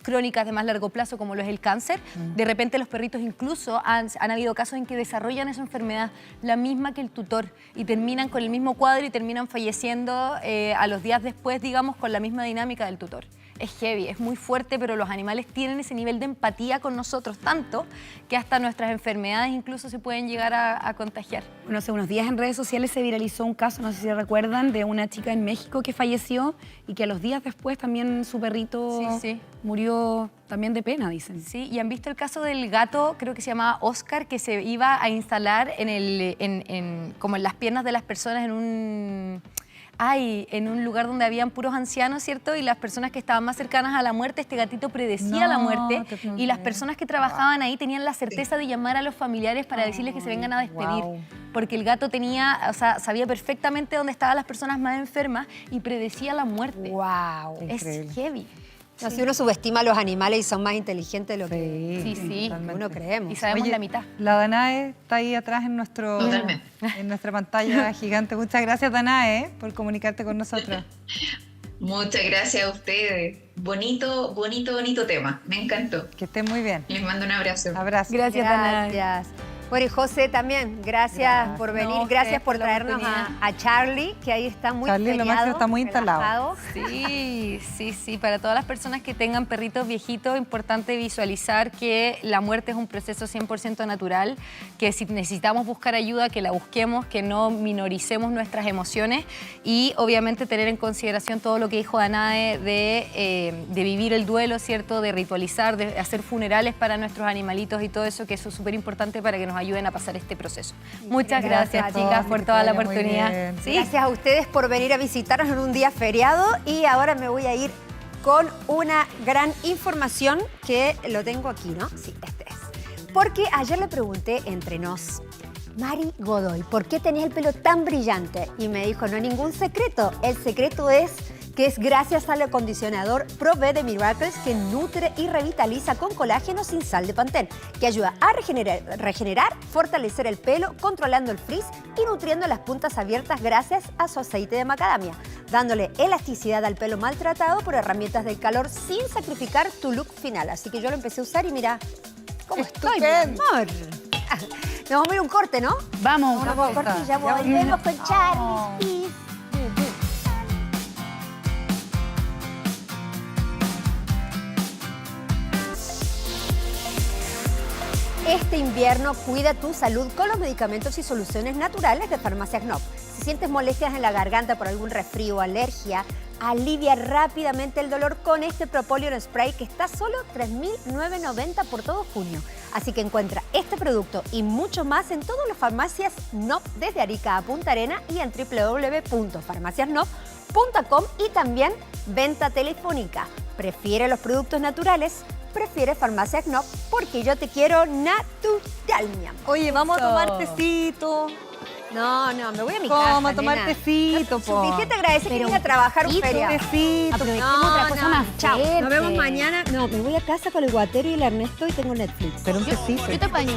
crónicas, de más largo plazo, como lo es el cáncer, de repente los perritos incluso han habido casos en que desarrollan esa enfermedad, la misma que el tutor, y terminan con el mismo cuadro y terminan falleciendo a los días después, digamos, con la misma dinámica del tutor. Es heavy, es muy fuerte, pero los animales tienen ese nivel de empatía con nosotros, tanto que hasta nuestras enfermedades incluso se pueden llegar a contagiar. Bueno, hace unos días en redes sociales se viralizó un caso, no sé si recuerdan, de una chica en México que falleció y que a los días después también su perrito murió también de pena, dicen. Sí, y han visto el caso del gato, creo que se llamaba Oscar, que se iba a instalar como en las piernas de las personas en un ay, en un lugar donde habían puros ancianos, ¿cierto? Y las personas que estaban más cercanas a la muerte, este gatito predecía la muerte y las personas que trabajaban ahí tenían la certeza de llamar a los familiares para decirles que se vengan a despedir. Porque el gato tenía, o sea, sabía perfectamente dónde estaban las personas más enfermas y predecía la muerte. ¡Wow! Es heavy. No, si uno subestima a los animales y son más inteligentes de lo que uno creemos. Y sabemos la mitad. La Danae está ahí atrás en nuestra pantalla gigante. Muchas gracias, Danae, por comunicarte con nosotros. Muchas gracias a ustedes. Bonito tema. Me encantó. Que estén muy bien. Les mando un abrazo. Abrazo. Gracias, Danae. Bueno, y José también, gracias por venir, gracias por traernos a Charlie, que ahí está muy Charlie, lo máximo, está muy instalado. Sí, para todas las personas que tengan perritos viejitos, importante visualizar que la muerte es un proceso 100% natural, que si necesitamos buscar ayuda, que la busquemos, que no minoricemos nuestras emociones y obviamente tener en consideración todo lo que dijo Danae de vivir el duelo, ¿cierto? De ritualizar, de hacer funerales para nuestros animalitos y todo eso, que eso es súper importante para que nos ayuden a pasar este proceso. Muchas gracias, chicas, por toda la oportunidad. ¿Sí? Gracias a ustedes por venir a visitarnos en un día feriado y ahora me voy a ir con una gran información que lo tengo aquí, ¿no? Sí, este es. Porque ayer le pregunté entre nos, Mari Godoy, ¿por qué tenés el pelo tan brillante? Y me dijo, no hay ningún secreto. El secreto es que es gracias al acondicionador Pro V de Miracles que nutre y revitaliza con colágeno sin sal de Pantene, que ayuda a regenerar, fortalecer el pelo, controlando el frizz y nutriendo las puntas abiertas gracias a su aceite de macadamia, dándole elasticidad al pelo maltratado por herramientas del calor sin sacrificar tu look final. Así que yo lo empecé a usar y mira cómo estoy, mi amor. Nos vamos a ir un corte, ¿no? Vamos. Vamos a un corte y ya volvemos con Charlie. Este invierno cuida tu salud con los medicamentos y soluciones naturales de Farmacias Knopf. Si sientes molestias en la garganta por algún resfrío o alergia, alivia rápidamente el dolor con este Propóleo Spray que está solo $3.990 por todo junio. Así que encuentra este producto y mucho más en todas las farmacias Knopf desde Arica a Punta Arena y en www.farmaciasknopf.com y también venta telefónica. ¿Prefiere los productos naturales? Prefiere Farmacias Knopf porque yo te quiero natural, mi amor. Oye, vamos a tomar tecito. No, me voy a mi casa, Vamos a tomar tecito, po. Dije, te agradece que vine a trabajar un feriado. Tecito. Aprovechemos otra cosa más. Chao. Nos vemos mañana. No, me voy a casa con el Guatero y el Ernesto y tengo Netflix. Pero un tecito. Yo te apaño.